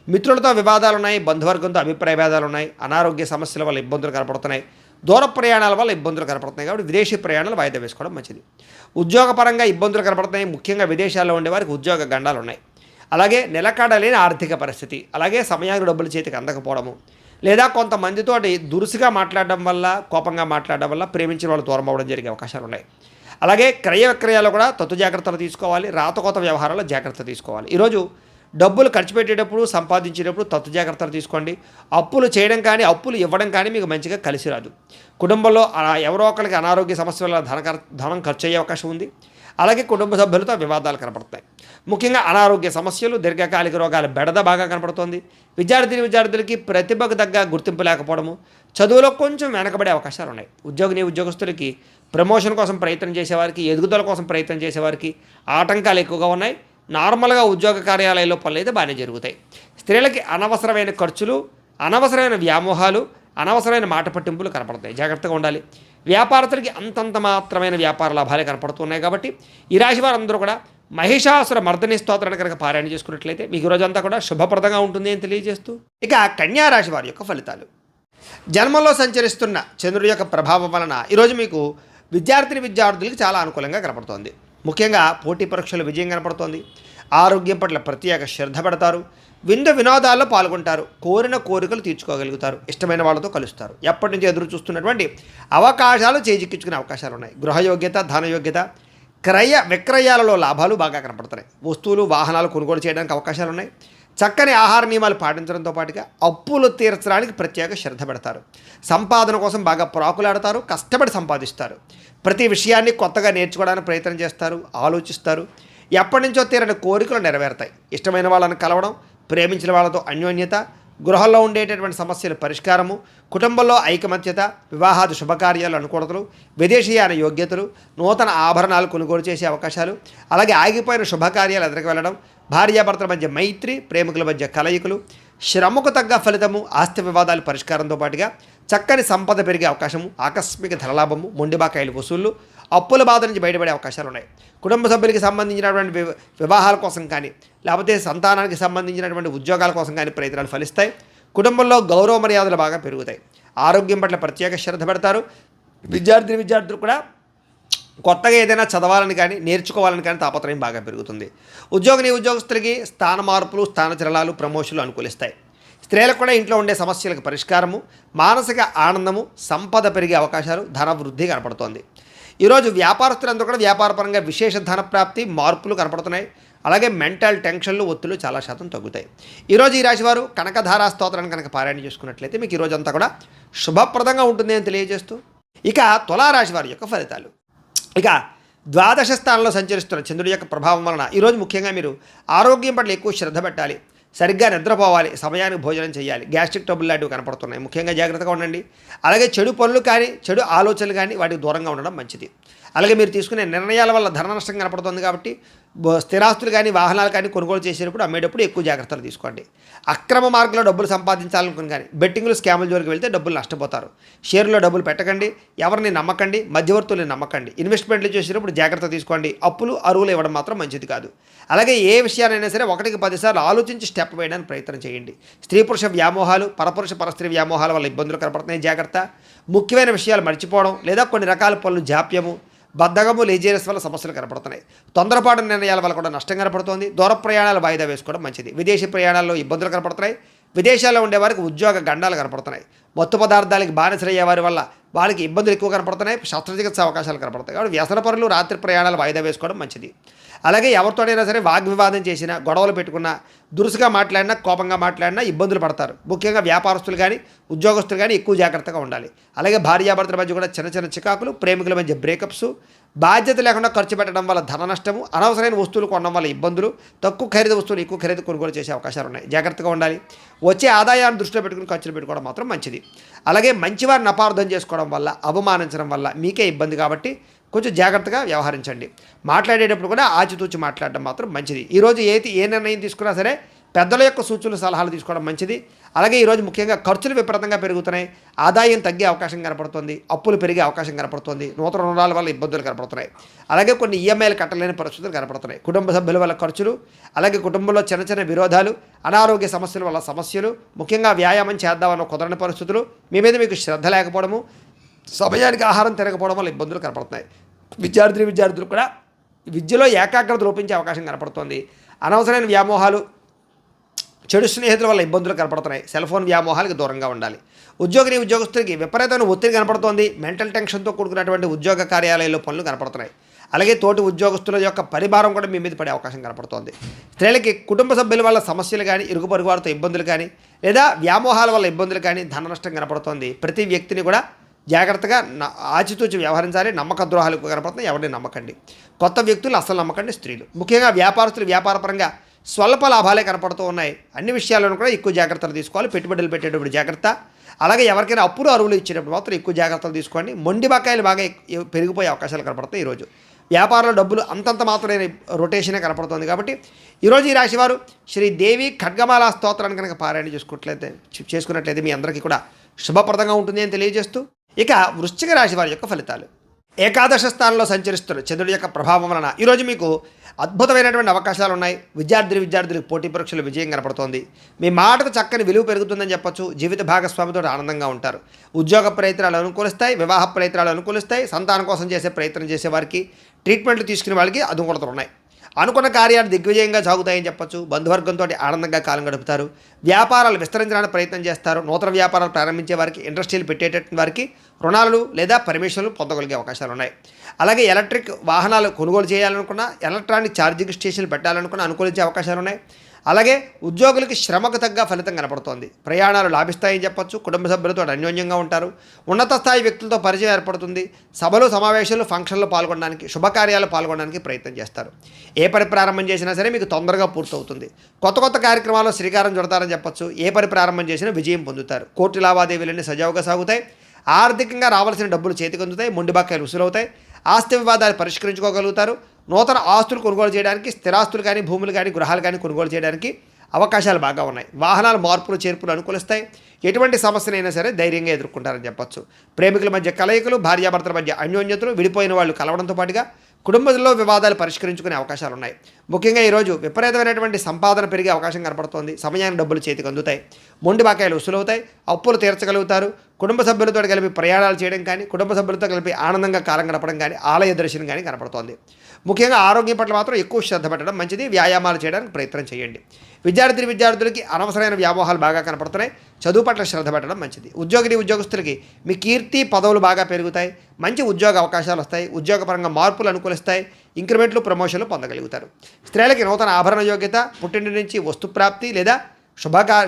మిత్రులతో వివాదాలు ఉన్నాయి. బంధువర్గంతో అభిప్రాయ భేదాలు ఉన్నాయి. అనారోగ్య సమస్యల వల్ల ఇబ్బందులు కనపడుతున్నాయి. దూర ప్రయాణాల వల్ల ఇబ్బందులు కనపడుతున్నాయి. కాబట్టి విదేశీ ప్రయాణాలు వాయిదా వేసుకోవడం మంచిది. ఉద్యోగపరంగా ఇబ్బందులు కనపడుతున్నాయి. ముఖ్యంగా విదేశాల్లో ఉండే వారికి ఉద్యోగ గండాలు ఉన్నాయి. అలాగే నిలకడలేని ఆర్థిక పరిస్థితి, అలాగే సమయానికి డబ్బులు చేతికి అందకపోవడము, లేదా కొంతమందితోటి దురుసుగా మాట్లాడడం వల్ల, కోపంగా మాట్లాడడం వల్ల ప్రేమించిన వాళ్ళు దూరం అవ్వడం జరిగే అవకాశాలు ఉన్నాయి. అలాగే క్రయ విక్రయాలు కూడా తత్తు జాగ్రత్తలు తీసుకోవాలి. రాతకోత వ్యవహారాల్లో జాగ్రత్త తీసుకోవాలి. ఈరోజు డబ్బులు ఖర్చు పెట్టేటప్పుడు, సంపాదించేటప్పుడు తత్తు జాగ్రత్తలు తీసుకోండి. అప్పులు చేయడం కానీ, అప్పులు ఇవ్వడం కానీ మీకు మంచిగా కలిసి రాదు. కుటుంబంలో ఎవరో ఒకరికి అనారోగ్య సమస్యల వల్ల ధనం ఖర్చు అయ్యే అవకాశం ఉంది. అలాగే కుటుంబ సభ్యులతో వివాదాలు కనపడతాయి. ముఖ్యంగా అనారోగ్య సమస్యలు, దీర్ఘకాలిక రోగాల బెడద బాగా కనపడుతోంది. విద్యార్థులకి ప్రతిభకు తగ్గ గుర్తింపు లేకపోవడము, చదువులో కొంచెం వెనకబడే అవకాశాలు ఉన్నాయి. ఉద్యోగస్తులకి ప్రమోషన్ కోసం ప్రయత్నం చేసేవారికి, ఎదుగుదల కోసం ప్రయత్నం చేసేవారికి ఆటంకాలు ఎక్కువగా ఉన్నాయి. నార్మల్గా ఉద్యోగ కార్యాలయాల్లో పనులు అయితే బాగానే జరుగుతాయి. స్త్రీలకి అనవసరమైన ఖర్చులు, అనవసరమైన వ్యామోహాలు, అనవసరమైన మాట పట్టింపులు కనపడతాయి. జాగ్రత్తగా ఉండాలి. వ్యాపారస్తులకి అంతంత మాత్రమైన వ్యాపార లాభాలే కనపడుతున్నాయి. కాబట్టి ఈ రాశి వారందరూ కూడా మహిషాసుర మర్దని స్తోత్రాన్ని కనుక పారాయణ చేసుకున్నట్లయితే మీకు రోజంతా కూడా శుభప్రదంగా ఉంటుంది అని తెలియజేస్తూ, ఇక కన్యా రాశి వారి యొక్క ఫలితాలు. జన్మంలో సంచరిస్తున్న చంద్రుడి యొక్క ప్రభావం వలన ఈరోజు మీకు విద్యార్థులకి చాలా అనుకూలంగా కనపడుతోంది. ముఖ్యంగా పోటీ పరీక్షలు విజయం కనపడుతోంది. ఆరోగ్యం పట్ల ప్రత్యేక శ్రద్ధ పెడతారు. వినోదాల్లో పాల్గొంటారు. కోరిన కోరికలు తీర్చుకోగలుగుతారు. ఇష్టమైన వాళ్ళతో కలుస్తారు. ఎప్పటి నుంచి ఎదురు చూస్తున్నటువంటి అవకాశాలు చేజిక్కించుకునే అవకాశాలు ఉన్నాయి. గృహయోగ్యత, ధనయోగ్యత, క్రయ విక్రయాలలో లాభాలు బాగా కనపడుతున్నాయి. వస్తువులు, వాహనాలు కొనుగోలు చేయడానికి అవకాశాలు ఉన్నాయి. చక్కని ఆహార నియమాలు పాటించడంతో పాటుగా అప్పులు తీర్చడానికి ప్రత్యేక శ్రద్ధ పెడతారు. సంపాదన కోసం బాగా ప్రాకులాడతారు. కష్టపడి సంపాదిస్తారు. ప్రతి విషయాన్ని కొత్తగా నేర్చుకోవడానికి ప్రయత్నం చేస్తారు. ఆలోచిస్తారు. ఎప్పటి నుంచో తీరని కోరికలు నెరవేరుతాయి. ఇష్టమైన వాళ్ళని కలవడం, ప్రేమించిన వాళ్ళతో అన్యోన్యత, గృహంలో ఉండేటటువంటి సమస్యల పరిష్కారము, కుటుంబంలో ఐకమత్యత, వివాహాది శుభకార్యాలు అనుకూలతలు, విదేశీయాన యోగ్యతలు, నూతన ఆభరణాలు కొనుగోలు చేసే అవకాశాలు, అలాగే ఆగిపోయిన శుభకార్యాలు ఎదురుకు వెళ్ళడం, భార్యాభర్తల మధ్య మైత్రి, ప్రేమికుల మధ్య కలయికలు, శ్రమకు తగ్గ ఫలితము, ఆస్తి వివాదాలు పరిష్కారంతో పాటుగా చక్కని సంపద పెరిగే అవకాశము, ఆకస్మిక ధనలాభము, మొండిబాకాయలు వసూళ్లు, అప్పుల బాధ నుంచి బయటపడే అవకాశాలు ఉన్నాయి. కుటుంబ సభ్యులకి సంబంధించినటువంటి వివాహాల కోసం కానీ, లేకపోతే సంతానానికి సంబంధించినటువంటి ఉద్యోగాల కోసం కానీ ప్రయత్నాలు ఫలిస్తాయి. కుటుంబంలో గౌరవ మర్యాదలు బాగా పెరుగుతాయి. ఆరోగ్యం పట్ల ప్రత్యేక శ్రద్ధ పెడతారు. విద్యార్థులు కూడా కొత్తగా ఏదైనా చదవాలని కానీ, నేర్చుకోవాలని కానీ తాపత్రయం బాగా పెరుగుతుంది. ఉద్యోగస్తులకి స్థాన మార్పులు, స్థానచలనాలు, ప్రమోషన్లు అనుకూలిస్తాయి. స్త్రీలకు కూడా ఇంట్లో ఉండే సమస్యలకు పరిష్కారము, మానసిక ఆనందము, సంపద పెరిగే అవకాశాలు, ధన వృద్ధి కనపడుతోంది. ఈరోజు వ్యాపారస్తులందరూ కూడా వ్యాపారపరంగా విశేష ధన ప్రాప్తి, మార్పులు కనపడుతున్నాయి. అలాగే మెంటల్ టెన్షన్లు, ఒత్తిళ్లు చాలా శాతం తగ్గుతాయి. ఈరోజు ఈ రాశివారు కనకధారా స్తోత్రాన్ని కనుక పారాయణ చేసుకున్నట్లయితే మీకు ఈరోజు అంతా కూడా శుభప్రదంగా ఉంటుంది అని తెలియజేస్తూ, ఇక తులారాశి వారి యొక్క ఫలితాలు. ఇక ద్వాదశ స్థానంలో సంచరిస్తున్న చంద్రుడి యొక్క ప్రభావం వలన ఈరోజు ముఖ్యంగా మీరు ఆరోగ్యం పట్ల ఎక్కువ శ్రద్ధ పెట్టాలి. సరిగ్గా నిద్రపోవాలి. సమయానికి భోజనం చేయాలి. గ్యాస్ట్రిక్ ట్రబుల్ లాంటివి కనపడుతున్నాయి. ముఖ్యంగా జాగ్రత్తగా ఉండండి. అలాగే చెడు పనులు కానీ, చెడు ఆలోచనలు కానీ వాటికి దూరంగా ఉండడం మంచిది. అలాగే మీరు తీసుకునే నిర్ణయాల వల్ల ధన నష్టం కనపడుతుంది. కాబట్టి స్థిరాస్తులు కానీ, వాహనాలు కానీ కొనుగోలు చేసేటప్పుడు, అమ్మేటప్పుడు ఎక్కువ జాగ్రత్తలు తీసుకోండి. అక్రమ మార్గంలో డబ్బులు సంపాదించాలనుకుని కానీ బెట్టింగ్లు, స్కాముల జోలికి వెళ్తే డబ్బులు నష్టపోతారు. షేర్లో డబ్బులు పెట్టకండి. ఎవరిని నమ్మకండి. మధ్యవర్తుల్ని నమ్మకండి. ఇన్వెస్ట్మెంట్లు చేసేటప్పుడు జాగ్రత్త తీసుకోండి. అప్పులు, అరువులు ఇవ్వడం మాత్రం మంచిది కాదు. అలాగే ఏ విషయానైనా సరే 1కి 10 సార్లు ఆలోచించి స్టెప్ వేయడానికి ప్రయత్నం చేయండి. స్త్రీ పురుష వ్యామోహాలు, పరపురుష పరస్త్రీ వ్యామోహాల వల్ల ఇబ్బందులు కనపడుతున్నాయి. జాగ్రత్త. ముఖ్యమైన విషయాలు మర్చిపోవడం, లేదా కొన్ని రకాల పనులు జాప్యము, బద్ధకము, లేజీనెస్ వల్ల సమస్యలు కనపడుతున్నాయి. తొందరపాటు నిర్ణయాల వల్ల కూడా నష్టం కనపడుతోంది. దూర ప్రయాణాలు వాయిదా వేసుకోవడం మంచిది. విదేశీ ప్రయాణాల్లో ఇబ్బందులు కనపడుతున్నాయి. విదేశాల్లో ఉండేవారికి ఉద్యోగ గండాలు కనపడుతున్నాయి. మత్తు పదార్థాలకి బానిసలయ్యే వారి వల్ల వాళ్ళకి ఇబ్బందులు ఎక్కువ కనపడుతున్నాయి. శస్త్రచికిత్స అవకాశాలు కనపడతాయి. కాబట్టి వ్యసనపరులు రాత్రి ప్రయాణాలు వాయిదా వేసుకోవడం మంచిది. అలాగే ఎవరితోనైనా సరే వాగ్వివాదం చేసినా, గొడవలు పెట్టుకున్నా, దురుసుగా మాట్లాడినా, కోపంగా మాట్లాడినా ఇబ్బందులు పడతారు. ముఖ్యంగా వ్యాపారస్తులు కానీ, ఉద్యోగస్తులు కానీ ఎక్కువ జాగ్రత్తగా ఉండాలి. అలాగే భార్యాభర్తల మధ్య కూడా చిన్న చిన్న చికాకులు, ప్రేమికుల మధ్య బ్రేకప్స్, బాధ్యత లేకుండా ఖర్చు పెట్టడం వల్ల ధన నష్టము, అనవసరమైన వస్తువులు కొనడం వల్ల ఇబ్బందులు, తక్కువ ఖరీదు వస్తువులు ఎక్కువ ఖరీదు కొనుగోలు చేసే అవకాశాలు ఉన్నాయి. జాగ్రత్తగా ఉండాలి. వచ్చే ఆదాయాన్ని దృష్టిలో పెట్టుకుని ఖర్చులు పెట్టుకోవడం మాత్రం మంచిది. అలాగే మంచివారిని అపార్థం చేసుకోవడం వల్ల, అవమానించడం వల్ల మీకే ఇబ్బంది కాబట్టి కొంచెం జాగ్రత్తగా వ్యవహరించండి. మాట్లాడేటప్పుడు కూడా ఆచితూచి మాట్లాడడం మాత్రం మంచిది. ఈరోజు ఏ నిర్ణయం తీసుకున్నా సరే పెద్దల యొక్క సూచనలు, సలహాలు తీసుకోవడం మంచిది. అలాగే ఈరోజు ముఖ్యంగా ఖర్చులు విపరీతంగా పెరుగుతున్నాయి, ఆదాయం తగ్గే అవకాశం కనపడుతుంది, అప్పులు పెరిగే అవకాశం కనపడుతుంది, నూతన రుణాల వల్ల ఇబ్బందులు కనపడుతున్నాయి. అలాగే కొన్ని ఈఎంఐలు కట్టలేని పరిస్థితులు కనపడుతున్నాయి. కుటుంబ సభ్యుల వల్ల ఖర్చులు, అలాగే కుటుంబంలో చిన్న చిన్న విరోధాలు, అనారోగ్య సమస్యల వల్ల సమస్యలు, ముఖ్యంగా వ్యాయామం చేద్దామన్న కుదరని పరిస్థితులు, మీ మీద మీకు శ్రద్ధ లేకపోవడము, సమయానికి ఆహారం తినకపోవడం వల్ల ఇబ్బందులు కనపడుతున్నాయి. విద్యార్థులు కూడా విద్యలో ఏకాగ్రత లోపించే అవకాశం కనపడుతుంది. అనవసరమైన వ్యామోహాలు, చెడు స్నేహితుల వల్ల ఇబ్బందులు కనపడుతున్నాయి. సెల్ ఫోన్ వ్యామోహాలకు దూరంగా ఉండాలి. ఉద్యోగస్తులకి విపరీతమైన ఒత్తిడి కనపడుతోంది. మెంటల్ టెన్షన్తో కూడుకున్నటువంటి ఉద్యోగ కార్యాలయాల్లో పనులు కనపడుతున్నాయి. అలాగే తోటి ఉద్యోగస్తుల యొక్క పరిభారం కూడా మీ మీద పడే అవకాశం కనపడుతోంది. స్త్రీలకి కుటుంబ సభ్యుల వల్ల సమస్యలు కానీ, ఇరుగు పొరుగు వారితో ఇబ్బందులు కానీ, లేదా వ్యామోహాల వల్ల ఇబ్బందులు కానీ, ధన నష్టం కనపడుతోంది. ప్రతి వ్యక్తిని కూడా జాగ్రత్తగా ఆచితూచి వ్యవహరించాలి. నమ్మక ద్రోహాలు కనపడుతున్నాయి, ఎవరిని నమ్మకండి. కొత్త వ్యక్తులు అసలు నమ్మకండి. స్త్రీలు ముఖ్యంగా వ్యాపారస్తులు వ్యాపారపరంగా స్వల్ప లాభాలే కనపడుతూ ఉన్నాయి. అన్ని విషయాల్లోనూ కూడా ఎక్కువ జాగ్రత్తలు తీసుకోవాలి. పెట్టుబడులు పెట్టేటప్పుడు జాగ్రత్త. అలాగే ఎవరికైనా అప్పులు అరువులు ఇచ్చేటప్పుడు మాత్రం ఎక్కువ జాగ్రత్తలు తీసుకోండి. మొండి బకాయిలు బాగా పెరిగిపోయే అవకాశాలు కనపడతాయి. ఈరోజు వ్యాపారంలో డబ్బులు అంతంత మాత్రమే రొటేషనే కనపడుతుంది. కాబట్టి ఈరోజు ఈ రాశివారు శ్రీదేవి ఖడ్గమాల స్తోత్రాన్ని కనుక పారాయణ చేసుకున్నట్లయితే మీ అందరికీ కూడా శుభప్రదంగా ఉంటుంది అని తెలియజేస్తూ, ఇక వృశ్చిక రాశి వారి యొక్క ఫలితాలు. ఏకాదశ స్థానంలో సంచరిస్తున్న చంద్రుడి యొక్క ప్రభావం వలన ఈరోజు మీకు అద్భుతమైనటువంటి అవకాశాలు ఉన్నాయి. విద్యార్థులకు పోటీ పరీక్షలు విజయం కనపడుతోంది. మీ మాటకు చక్కని విలువ పెరుగుతుందని చెప్పొచ్చు. జీవిత భాగస్వామితో ఆనందంగా ఉంటారు. ఉద్యోగ ప్రయత్నాలు అనుకూలిస్తాయి, వివాహ ప్రయత్నాలు అనుకూలిస్తాయి. సంతానం కోసం చేసే ప్రయత్నం చేసే వారికి, ట్రీట్మెంట్లు తీసుకునే వాళ్ళకి అనుకూలతలు ఉన్నాయి. అనుకున్న కార్యాలు దిగ్విజయంగా సాగుతాయని చెప్పొచ్చు. బంధువర్గంతో ఆనందంగా కాలం గడుపుతారు. వ్యాపారాలు విస్తరించడానికి ప్రయత్నం చేస్తారు. నూతన వ్యాపారాలు ప్రారంభించే వారికి, ఇండస్ట్రీలు పెట్టేటటువంటి వారికి రుణాలు లేదా పర్మిషన్లు పొందగలిగే అవకాశాలు ఉన్నాయి. అలాగే ఎలక్ట్రిక్ వాహనాలు కొనుగోలు చేయాలనుకున్నా, ఎలక్ట్రానిక్ ఛార్జింగ్ స్టేషన్లు పెట్టాలనుకున్నా అనుకూలించే అవకాశాలు ఉన్నాయి. అలాగే ఉద్యోగులకి శ్రమకు తగ్గ ఫలితం కనపడుతోంది. ప్రయాణాలు లాభిస్తాయని చెప్పొచ్చు. కుటుంబ సభ్యులతో అన్యోన్యంగా ఉంటారు. ఉన్నత స్థాయి వ్యక్తులతో పరిచయం ఏర్పడుతుంది. సభలు, సమావేశాలు, ఫంక్షన్లు పాల్గొనడానికి, శుభకార్యాలు పాల్గొనడానికి ప్రయత్నం చేస్తారు. ఏ పని ప్రారంభం చేసినా సరే మీకు తొందరగా పూర్తవుతుంది. కొత్త కార్యక్రమాల్లో శ్రీకారం చుడతారని చెప్పొచ్చు. ఏ పని ప్రారంభం చేసినా విజయం పొందుతారు. కోర్టు లావాదేవీలన్నీ సజావుగా సాగుతాయి. ఆర్థికంగా రావాల్సిన డబ్బులు చేతికి అందుతాయి. మొండి బకాయిలు వసూలవుతాయి. ఆస్తి వివాదాలు పరిష్కరించుకోగలుగుతారు. నూతన ఆస్తులు కొనుగోలు చేయడానికి, స్థిరాస్తులు కానీ, భూములు కానీ, గృహాలు కానీ కొనుగోలు చేయడానికి అవకాశాలు బాగా ఉన్నాయి. వాహనాల మార్పులు చేర్పులు అనుకూలిస్తాయి. ఎటువంటి సమస్యనైనా సరే ధైర్యంగా ఎదుర్కొంటారని చెప్పొచ్చు. ప్రేమికుల మధ్య కలయికలు, భార్యాభర్తల మధ్య అన్యోన్యతలు, విడిపోయిన వాళ్ళు కలవడంతో పాటుగా కుటుంబంలో వివాదాలు పరిష్కరించుకునే అవకాశాలు ఉన్నాయి. ముఖ్యంగా ఈరోజు విపరీతమైనటువంటి సంపాదన పెరిగే అవకాశం కనపడుతోంది. సమయానికి డబ్బులు చేతికి అందుతాయి. మొండి బకాయిలు వసూలవుతాయి. అప్పులు తీర్చగలుగుతారు. కుటుంబ సభ్యులతో కలిపి ప్రయాణాలు చేయడం కానీ, కుటుంబ సభ్యులతో కలిపి ఆనందంగా కాలం గడపడం కానీ, ఆలయ దర్శనం కానీ కనపడుతోంది. ముఖ్యంగా ఆరోగ్యం పట్ల మాత్రం ఎక్కువ శ్రద్ధ పెట్టడం మంచిది. వ్యాయామాలు చేయడానికి ప్రయత్నం చేయండి. విద్యార్థులకి అనవసరమైన వ్యామోహాలు బాగా కనపడుతున్నాయి. చదువు పట్ల శ్రద్ధ పెట్టడం మంచిది. ఉద్యోగస్తులకి మీ కీర్తి పదవులు బాగా పెరుగుతాయి. మంచి ఉద్యోగ అవకాశాలు వస్తాయి. ఉద్యోగపరంగా మార్పులు అనుకూలిస్తాయి. ఇంక్రిమెంట్లు, ప్రమోషన్లు పొందగలుగుతారు. స్త్రీలకి నూతన ఆభరణ యోగ్యత, పుట్టింటి నుంచి వస్తుప్రాప్తి లేదా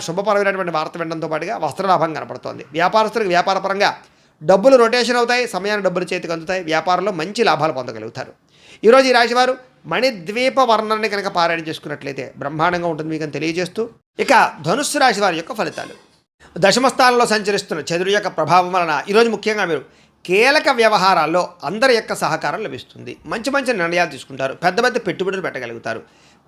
శుభపరమైనటువంటి వార్త వినడంతో పాటుగా వస్త్రలాభం కనపడుతోంది. వ్యాపారస్తులకు వ్యాపారపరంగా డబ్బులు రొటేషన్ అవుతాయి. సమయాన్ని డబ్బులు చేతికి అందుతాయి. వ్యాపారంలో మంచి లాభాలు పొందగలుగుతారు. ఈరోజు ఈ రాశివారు మణిద్వీప వర్ణాన్ని కనుక పారాయణ చేసుకున్నట్లయితే బ్రహ్మాండంగా ఉంటుంది మీకు అని తెలియజేస్తూ, ఇక ధనుస్సు రాశి వారి యొక్క ఫలితాలు. దశమస్థానంలో సంచరిస్తున్న చంద్రుడి యొక్క ప్రభావం వలన ఈరోజు ముఖ్యంగా మీరు కీలక వ్యవహారాల్లో అందరి యొక్క సహకారం లభిస్తుంది. మంచి నిర్ణయాలు తీసుకుంటారు. పెద్ద పెట్టుబడులు పెట్టగలుగుతారు.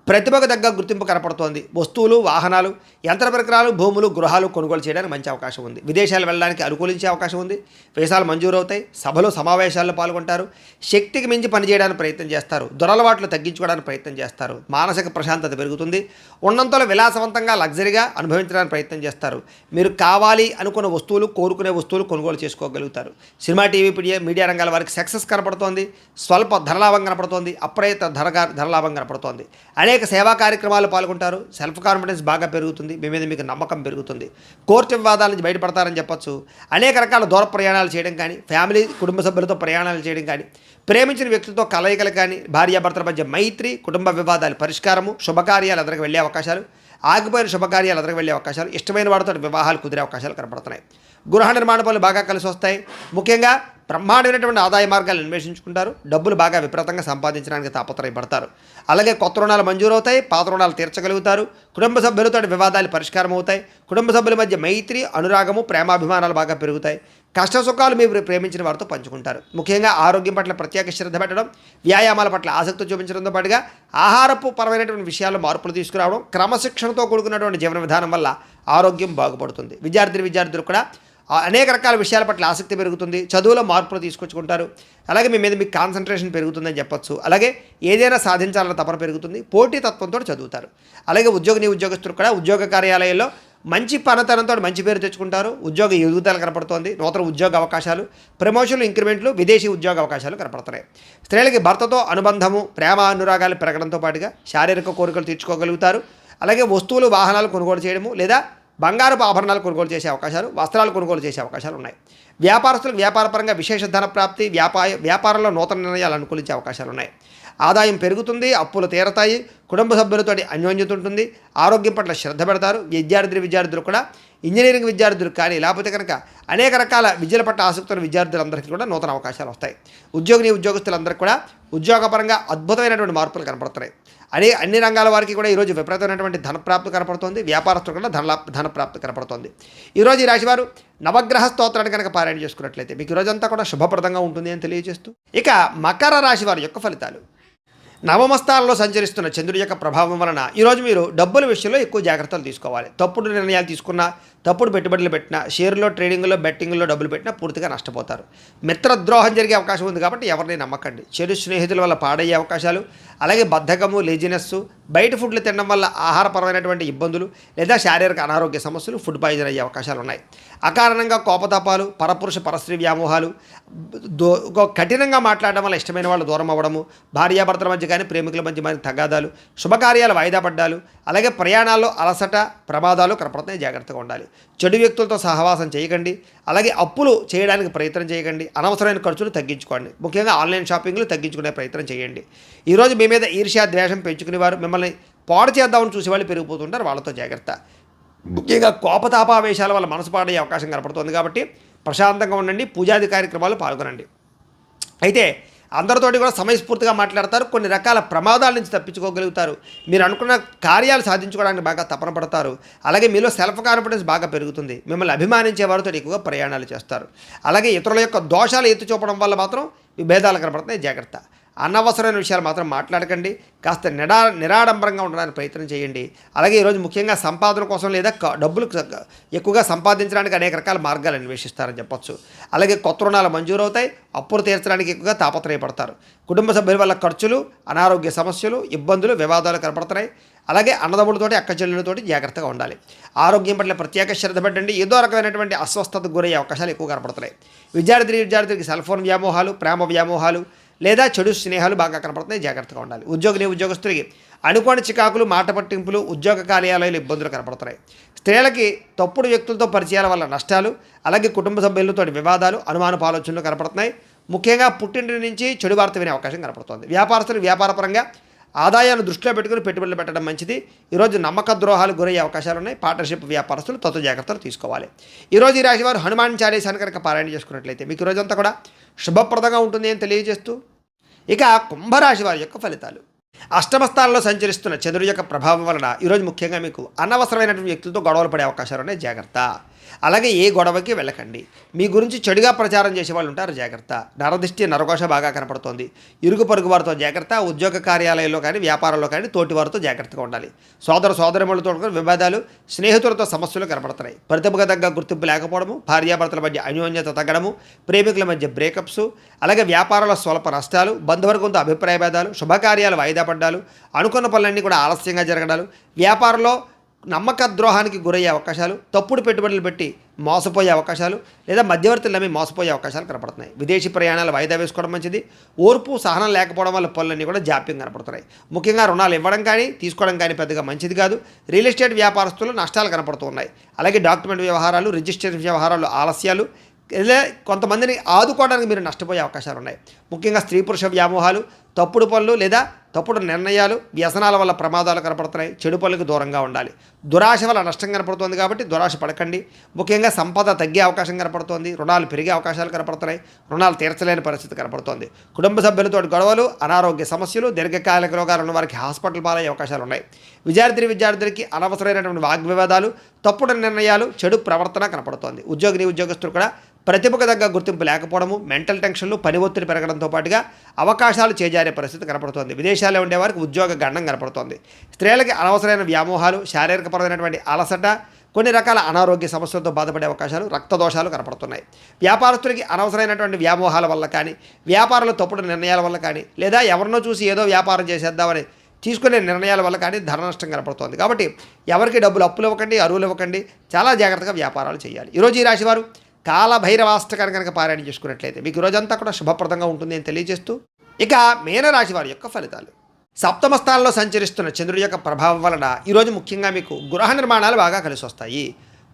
ప్రతిభకు తగ్గ గుర్తింపు కనపడుతోంది. వస్తువులు, వాహనాలు, యంత్ర పరికరాలు, భూములు, గృహాలు కొనుగోలు చేయడానికి మంచి అవకాశం ఉంది. విదేశాలు వెళ్ళడానికి అనుకూలించే అవకాశం ఉంది. వీసాలు మంజూరు అవుతాయి. సభలు, సమావేశాల్లో పాల్గొంటారు. శక్తికి మించి పనిచేయడానికి ప్రయత్నం చేస్తారు. దురలవాట్లు తగ్గించుకోవడానికి ప్రయత్నం చేస్తారు. మానసిక ప్రశాంతత పెరుగుతుంది. ఉన్నంతలో విలాసవంతంగా, లగ్జరీగా అనుభవించడానికి ప్రయత్నం చేస్తారు. మీరు కావాలి అనుకున్న వస్తువులు, కోరుకునే వస్తువులు కొనుగోలు చేసుకోగలుగుతారు. సినిమా, టీవీ, మీడియా రంగాల వారికి సక్సెస్ కనపడుతోంది. స్వల్ప ధనలాభం కనపడుతోంది. అప్రయత్న ధనలాభం కనపడుతోంది. అనేక సేవా కార్యక్రమాలు పాల్గొంటారు. సెల్ఫ్ కాన్ఫిడెన్స్ బాగా పెరుగుతుంది. మీ మీద మీకు నమ్మకం పెరుగుతుంది. కోర్టు వివాదాల నుంచి బయటపడతారని చెప్పొచ్చు. అనేక రకాల దూర ప్రయాణాలు చేయడం కానీ, ఫ్యామిలీ, కుటుంబ సభ్యులతో ప్రయాణాలు చేయడం కానీ, ప్రేమించిన వ్యక్తులతో కలయికలు కానీ, భార్యాభర్తల మధ్య మైత్రి, కుటుంబ వివాదాలు పరిష్కారము, శుభకార్యాలు ఎదురుకు వెళ్ళే అవకాశాలు, ఆగిపోయిన శుభకార్యాలు ఎదురుకు వెళ్ళే అవకాశాలు, ఇష్టమైన వాడితో వివాహాలు కుదిరే అవకాశాలు కనపడుతున్నాయి. గృహ నిర్మాణ పనులు బాగా కలిసి వస్తాయి. ముఖ్యంగా బ్రహ్మాండమైనటువంటి ఆదాయ మార్గాలు అన్వేషించుకుంటారు. డబ్బులు బాగా విపరీతంగా సంపాదించడానికి తాపత్రయపడతారు. అలాగే కొత్త రుణాలు మంజూరవుతాయి, పాత రుణాలు తీర్చగలుగుతారు. కుటుంబ సభ్యులతో వివాదాలు పరిష్కారం అవుతాయి. కుటుంబ సభ్యుల మధ్య మైత్రి, అనురాగము, ప్రేమాభిమానాలు బాగా పెరుగుతాయి. కష్ట సుఖాలు మీరు ప్రేమించిన వారితో పంచుకుంటారు. ముఖ్యంగా ఆరోగ్యం పట్ల ప్రత్యేక శ్రద్ధ పెట్టడం, వ్యాయామాల పట్ల ఆసక్తి చూపించడంతో పాటుగా ఆహారపు పరమైనటువంటి విషయాల్లో మార్పులు తీసుకురావడం, క్రమశిక్షణతో కూడుకున్నటువంటి జీవన విధానం వల్ల ఆరోగ్యం బాగుపడుతుంది. విద్యార్థులు కూడా అనేక రకాల విషయాల పట్ల ఆసక్తి పెరుగుతుంది. చదువులో మార్పులు తీసుకొచ్చుకుంటారు. అలాగే మీ మీద మీకు కాన్సన్ట్రేషన్ పెరుగుతుందని చెప్పొచ్చు. అలాగే ఏదైనా సాధించాలన్న తపన పెరుగుతుంది. పోటీతత్వంతో చదువుతారు. అలాగే ఉద్యోగస్తులు కూడా ఉద్యోగ కార్యాలయాల్లో మంచి పనితనంతో మంచి పేరు తెచ్చుకుంటారు. ఉద్యోగ ఎదుగుదల కనపడుతోంది. నూతన ఉద్యోగ అవకాశాలు, ప్రమోషన్లు, ఇంక్రిమెంట్లు, విదేశీ ఉద్యోగ అవకాశాలు కనపడుతున్నాయి. స్త్రీలకి భర్తతో అనుబంధము, ప్రేమ, అనురాగాలు పెరగడంతో పాటుగా శారీరక కోరికలు తీర్చుకోగలుగుతారు. అలాగే వస్తువులు, వాహనాలు కొనుగోలు చేయడము లేదా బంగారపు ఆభరణాలు కొనుగోలు చేసే అవకాశాలు, వస్త్రాలు కొనుగోలు చేసే అవకాశాలు ఉన్నాయి. వ్యాపారస్తులకు వ్యాపారపరంగా విశేష ధన ప్రాప్తి, వ్యాపారంలో నూతన నిర్ణయాలు అనుకూలించే అవకాశాలు ఉన్నాయి. ఆదాయం పెరుగుతుంది, అప్పులు తీరతాయి, కుటుంబ సభ్యులతో అన్యోన్యత ఉంటుంది, ఆరోగ్యం పట్ల శ్రద్ధ పెడతారు. విద్యార్థులు కూడా ఇంజనీరింగ్ విద్యార్థులు కానీ లేకపోతే కనుక అనేక రకాల విద్యల పట్ల ఆసక్తి ఉన్న విద్యార్థులందరికీ కూడా నూతన అవకాశాలు వస్తాయి. ఉద్యోగస్తులందరికీ కూడా ఉద్యోగపరంగా అద్భుతమైనటువంటి మార్పులు కనపడుతున్నాయి. అన్ని రంగాల వారికి కూడా ఈరోజు విపరీతమైనటువంటి ధనప్రాప్తి కనపడుతోంది. వ్యాపారస్తులు కూడా ధనప్రాప్తి కనపడుతోంది. ఈరోజు ఈ రాశివారు నవగ్రహ స్తోత్రాన్ని కనుక పారాయణ చేసుకున్నట్లయితే మీకు ఈరోజంతా కూడా శుభప్రదంగా ఉంటుంది అని తెలియజేస్తూ, ఇక మకర రాశి వారి యొక్క ఫలితాలు. నవమస్థానంలో సంచరిస్తున్న చంద్రుడి యొక్క ప్రభావం వలన ఈరోజు మీరు డబ్బుల విషయంలో ఎక్కువ జాగ్రత్తలు తీసుకోవాలి. తప్పుడు నిర్ణయాలు తీసుకున్నా, తప్పుడు పెట్టుబడులు పెట్టినా, షేర్లో, ట్రేడింగ్లో, బెట్టింగ్లో డబ్బులు పెట్టినా పూర్తిగా నష్టపోతారు. మిత్రద్రోహం జరిగే అవకాశం ఉంది కాబట్టి ఎవరిని నమ్మకండి. చెడు స్నేహితుల వల్ల పాడయ్యే అవకాశాలు, అలాగే బద్ధకము, లేజినెస్సు, బయట ఫుడ్లు తినడం వల్ల ఆహారపరమైనటువంటి ఇబ్బందులు లేదా శారీరక అనారోగ్య సమస్యలు, ఫుడ్ పాయిజన్ అయ్యే అవకాశాలు ఉన్నాయి. అకారణంగా కోపతాపాలు, పరపురుష పరస్త్రీ వ్యామోహాలు, కఠినంగా మాట్లాడడం వల్ల ఇష్టమైన వాళ్ళు దూరం అవ్వడము, భార్యాభర్తల మధ్య కానీ ప్రేమికుల మధ్య మరి తగాదాలు, శుభకార్యాలు వాయిదా పడ్డాలు, అలాగే ప్రయాణాల్లో అలసట, ప్రమాదాలు కనపడుతున్నాయి. జాగ్రత్తగా ఉండాలి. చెడు వ్యక్తులతో సహవాసం చేయకండి. అలాగే అప్పులు చేయడానికి ప్రయత్నం చేయకండి. అనవసరమైన ఖర్చులు తగ్గించుకోండి. ముఖ్యంగా ఆన్లైన్ షాపింగ్లు తగ్గించుకునే ప్రయత్నం చేయండి. ఈరోజు మీ మీద ఈర్ష్య, ద్వేషం పెంచుకునేవారు, మిమ్మల్ని పాడు చేద్దామని చూసేవాళ్ళు పెరిగిపోతుంటారు. వాళ్ళతో జాగ్రత్త. ముఖ్యంగా కోపతాపావేశాల వల్ల మనసు పాడయ్యే అవకాశం కనపడుతుంది కాబట్టి ప్రశాంతంగా ఉండండి. పూజాది కార్యక్రమాలు పాల్గొనండి. అయితే అందరితోటి కూడా సమయస్ఫూర్తిగా మాట్లాడతారు. కొన్ని రకాల ప్రమాదాల నుంచి తప్పించుకోగలుగుతారు. మీరు అనుకున్న కార్యాలు సాధించుకోవడానికి బాగా తపన పడతారు. అలాగే మీలో సెల్ఫ్ కాన్ఫిడెన్స్ బాగా పెరుగుతుంది. మిమ్మల్ని అభిమానించే వారితో ఎక్కువగా ప్రయాణాలు చేస్తారు. అలాగే ఇతరుల యొక్క దోషాలు ఎత్తి చూపడం వల్ల మాత్రం విభేదాలు కనపడుతున్నాయి. జాగ్రత్త. అనవసరమైన విషయాలు మాత్రం మాట్లాడకండి. కాస్త నిరాడంబరంగా ఉండడానికి ప్రయత్నం చేయండి. అలాగే ఈరోజు ముఖ్యంగా సంపాదన కోసం లేదా డబ్బులు ఎక్కువగా సంపాదించడానికి అనేక రకాల మార్గాలు అన్వేషిస్తారని చెప్పొచ్చు. అలాగే కొత్త రుణాలు మంజూరవుతాయి. అప్పులు తీర్చడానికి ఎక్కువగా తాపత్రయపడతారు. కుటుంబ సభ్యుల వల్ల ఖర్చులు, అనారోగ్య సమస్యలు, ఇబ్బందులు, వివాదాలు కనపడుతున్నాయి. అలాగే అన్నదమ్ములతోటి, అక్క చెల్లెలతోటి జాగ్రత్తగా ఉండాలి. ఆరోగ్యం పట్ల ప్రత్యేక శ్రద్ధ పెట్టండి. ఏదో రకమైనటువంటి అస్వస్థతకు గురయ్యే అవకాశాలు ఎక్కువ కనపడుతున్నాయి. విద్యార్థులకి సెల్ ఫోన్ వ్యామోహాలు, ప్రేమ వ్యామోహాలు లేదా చెడు స్నేహాలు బాగా కనపడుతున్నాయి. జాగ్రత్తగా ఉండాలి. ఉద్యోగస్తులకి అనుకోని చికాకులు, మాట పట్టింపులు, ఉద్యోగ కార్యాలయాలు ఇబ్బందులు కనపడుతున్నాయి. స్త్రీలకి తప్పుడు వ్యక్తులతో పరిచయాల వల్ల నష్టాలు, అలాగే కుటుంబ సభ్యులతో వివాదాలు, అనుమానపు ఆలోచనలు కనపడుతున్నాయి. ముఖ్యంగా పుట్టింటి నుంచి చెడు వార్త వినే అవకాశం కనపడుతుంది. వ్యాపారస్తులు వ్యాపారపరంగా ఆదాయాన్ని దృష్టిలో పెట్టుకుని పెట్టుబడులు పెట్టడం మంచిది. ఈరోజు నమ్మక ద్రోహాలు గురయ్యే అవకాశాలు ఉన్నాయి. పార్ట్నర్షిప్ వ్యాపారస్తులు తత్వ జాగ్రత్తలు తీసుకోవాలి. ఈరోజు ఈ రాశి వారు హనుమాన్ చాలీసాన్ని కనుక పారాయణ చేసుకున్నట్లయితే మీకు ఈరోజంతా కూడా శుభప్రదంగా ఉంటుంది అని తెలియజేస్తూ, ఇక కుంభరాశి వారి యొక్క ఫలితాలు. అష్టమ స్థానంలో సంచరిస్తున్న చంద్రుడి యొక్క ప్రభావం వలన ఈరోజు ముఖ్యంగా మీకు అనవసరమైనటువంటి వ్యక్తులతో గొడవలు పడే అవకాశాలు ఉన్నాయి. జాగ్రత్త. అలాగే ఏ గొడవకి వెళ్ళకండి. మీ గురించి చెడుగా ప్రచారం చేసే వాళ్ళు ఉంటారు. జాగ్రత్త. నరదిష్టి, నరఘోష బాగా కనపడుతోంది. ఇరుగు పొరుగు వారితో జాగ్రత్త. ఉద్యోగ కార్యాలయంలో కానీ, వ్యాపారంలో కానీ తోటి వారితో జాగ్రత్తగా ఉండాలి. సోదరమణులతో వివాదాలు, స్నేహితులతో సమస్యలు కనపడుతున్నాయి. ప్రతిభకు తగ్గ గుర్తింపు లేకపోవడము, భార్యాభర్తల మధ్య అన్యోన్యత తగ్గడము, ప్రేమికుల మధ్య బ్రేకప్స్, అలాగే వ్యాపారంలో స్వల్ప నష్టాలు, బంధువర్గంతో అభిప్రాయ భేదాలు, శుభకార్యాలు వాయిదా పడ్డాలు, అనుకున్న పనులన్నీ కూడా ఆలస్యంగా జరగడాలు, వ్యాపారంలో నమ్మక ద్రోహానికి గురయ్యే అవకాశాలు, తప్పుడు పెట్టుబడులు పెట్టి మోసపోయే అవకాశాలు లేదా మధ్యవర్తులు నమ్మి మోసపోయే అవకాశాలు కనపడుతున్నాయి. విదేశీ ప్రయాణాలు వాయిదా వేసుకోవడం మంచిది. ఓర్పు, సహనం లేకపోవడం వల్ల పనులన్నీ కూడా జాప్యం కనపడుతున్నాయి. ముఖ్యంగా రుణాలు ఇవ్వడం కానీ తీసుకోవడం కానీ పెద్దగా మంచిది కాదు. రియల్ ఎస్టేట్ వ్యాపారస్తులు నష్టాలు కనపడుతూ ఉన్నాయి. అలాగే డాక్యుమెంట్ వ్యవహారాలు, రిజిస్ట్రేషన్ వ్యవహారాలు ఆలస్యాలు, లేదా కొంతమందిని ఆదుకోవడానికి మీరు నష్టపోయే అవకాశాలు ఉన్నాయి. ముఖ్యంగా స్త్రీ పురుష వ్యామోహాలు, తప్పుడు పనులు లేదా తప్పుడు నిర్ణయాలు, వ్యసనాల వల్ల ప్రమాదాలు కనపడుతున్నాయి. చెడు పనులకు దూరంగా ఉండాలి. దురాశ వల్ల నష్టం కనపడుతుంది కాబట్టి దురాశ పడకండి. ముఖ్యంగా సంపద తగ్గే అవకాశం కనపడుతోంది. రుణాలు పెరిగే అవకాశాలు కనపడుతున్నాయి. రుణాలు తీర్చలేని పరిస్థితి కనపడుతోంది. కుటుంబ సభ్యులతో గొడవలు, అనారోగ్య సమస్యలు, దీర్ఘకాలిక రోగాలు ఉన్న వారికి హాస్పిటల్ పాలయ్యే అవకాశాలు ఉన్నాయి. విద్యార్థులకి అనవసరమైనటువంటి వాగ్వివాదాలు, తప్పుడు నిర్ణయాలు, చెడు ప్రవర్తన కనపడుతోంది. ఉద్యోగస్తులు కూడా ప్రతిభకు తగ్గ గుర్తింపు లేకపోవడము, మెంటల్ టెన్షన్లు, పని ఒత్తిడి పెరగడంతో పాటుగా అవకాశాలు చేజారే పరిస్థితి కనపడుతోంది. విదేశాల్లో ఉండేవారికి ఉద్యోగ గండం కనపడుతోంది. స్త్రీలకి అనవసరమైన వ్యామోహాలు, శారీరకపరమైనటువంటి అలసట, కొన్ని రకాల అనారోగ్య సమస్యలతో బాధపడే అవకాశాలు, రక్తదోషాలు కనపడుతున్నాయి. వ్యాపారస్తులకి అనవసరమైనటువంటి వ్యామోహాల వల్ల కానీ, వ్యాపారంలో తప్పుడు నిర్ణయాల వల్ల కానీ, లేదా ఎవరినో చూసి ఏదో వ్యాపారం చేసేద్దామని తీసుకునే నిర్ణయాల వల్ల కానీ ధన నష్టం కనపడుతోంది. కాబట్టి ఎవరికి డబ్బులు అప్పులు ఇవ్వకండి, అరువులు ఇవ్వకండి. చాలా జాగ్రత్తగా వ్యాపారాలు చేయాలి. ఈరోజు ఈ రాశివారు కాలభైరవాష్టకాన్ని కనుక పారాయణ చేసుకున్నట్లయితే మీకు రోజంతా కూడా శుభప్రదంగా ఉంటుంది అని తెలియజేస్తూ, ఇక మీనరాశి వారి యొక్క ఫలితాలు. సప్తమ స్థానంలో సంచరిస్తున్న చంద్రుడి యొక్క ప్రభావం వలన ఈరోజు ముఖ్యంగా మీకు గృహ నిర్మాణాలు బాగా కలిసి వస్తాయి.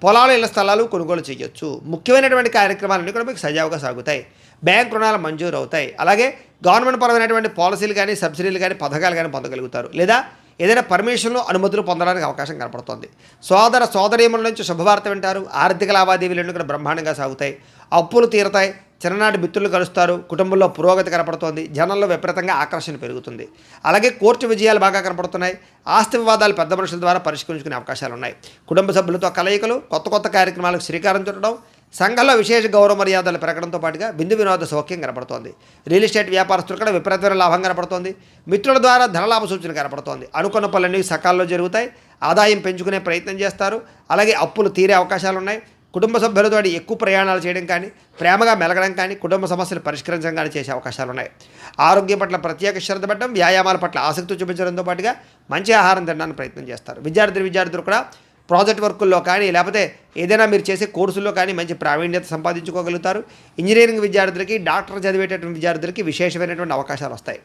పొలాలు, ఇళ్ల స్థలాలు కొనుగోలు చేయొచ్చు. ముఖ్యమైనటువంటి కార్యక్రమాలన్నీ కూడా మీకు సజావుగా సాగుతాయి. బ్యాంక్ రుణాలు మంజూరు అవుతాయి. అలాగే గవర్నమెంట్ పరమైనటువంటి పాలసీలు కానీ, సబ్సిడీలు కానీ, పథకాలు కానీ పొందగలుగుతారు. లేదా ఏదైనా పర్మిషన్లు, అనుమతులు పొందడానికి అవకాశం కనపడుతుంది. సోదరీమణుల నుంచి శుభవార్త వింటారు. ఆర్థిక లావాదేవీలన్నీ కూడా బ్రహ్మాండంగా సాగుతాయి. అప్పులు తీరతాయి. చిన్ననాటి మిత్రులు కలుస్తారు. కుటుంబంలో పురోగతి కనపడుతోంది. జనంలో విపరీతంగా ఆకర్షణ పెరుగుతుంది. అలాగే కోర్టు విజయాలు బాగా కనపడుతున్నాయి. ఆస్తి వివాదాలు పెద్ద మనుషుల ద్వారా పరిష్కరించుకునే అవకాశాలు ఉన్నాయి. కుటుంబ సభ్యులతో కలయికలు, కొత్త కార్యక్రమాలకు శ్రీకారం చుట్టడం, సంఘంలో విశేష గౌరవ మర్యాదలు పెరగడంతో పాటుగా విందు వినోద సౌఖ్యం కనపడుతోంది. రియల్ ఎస్టేట్ వ్యాపారస్తులు కూడా విపరీతమైన లాభం కనపడుతోంది. మిత్రుల ద్వారా ధనలాభ సూచన కనపడుతోంది. అనుకున్న పనులన్నీ సకాలంలో జరుగుతాయి. ఆదాయం పెంచుకునే ప్రయత్నం చేస్తారు. అలాగే అప్పులు తీరే అవకాశాలు ఉన్నాయి. కుటుంబ సభ్యులతో ఎక్కువ ప్రయాణాలు చేయడం కానీ, ప్రేమగా మెలగడం కానీ, కుటుంబ సమస్యలు పరిష్కరించడం కానీ చేసే అవకాశాలు ఉన్నాయి. ఆరోగ్యం పట్ల ప్రత్యేక శ్రద్ధ పెట్టడం, వ్యాయామాల పట్ల ఆసక్తి చూపించడంతో పాటుగా మంచి ఆహారం తినడానికి ప్రయత్నం చేస్తారు. విద్యార్థులు కూడా ప్రాజెక్ట్ వర్కుల్లో కానీ, లేకపోతే ఏదైనా మీరు చేసే కోర్సుల్లో కానీ మంచి ప్రావీణ్యత సంపాదించుకోగలుగుతారు. ఇంజనీరింగ్ విద్యార్థులకి, డాక్టర్ చదివేటటువంటి విద్యార్థులకి విశేషమైనటువంటి అవకాశాలు వస్తాయి.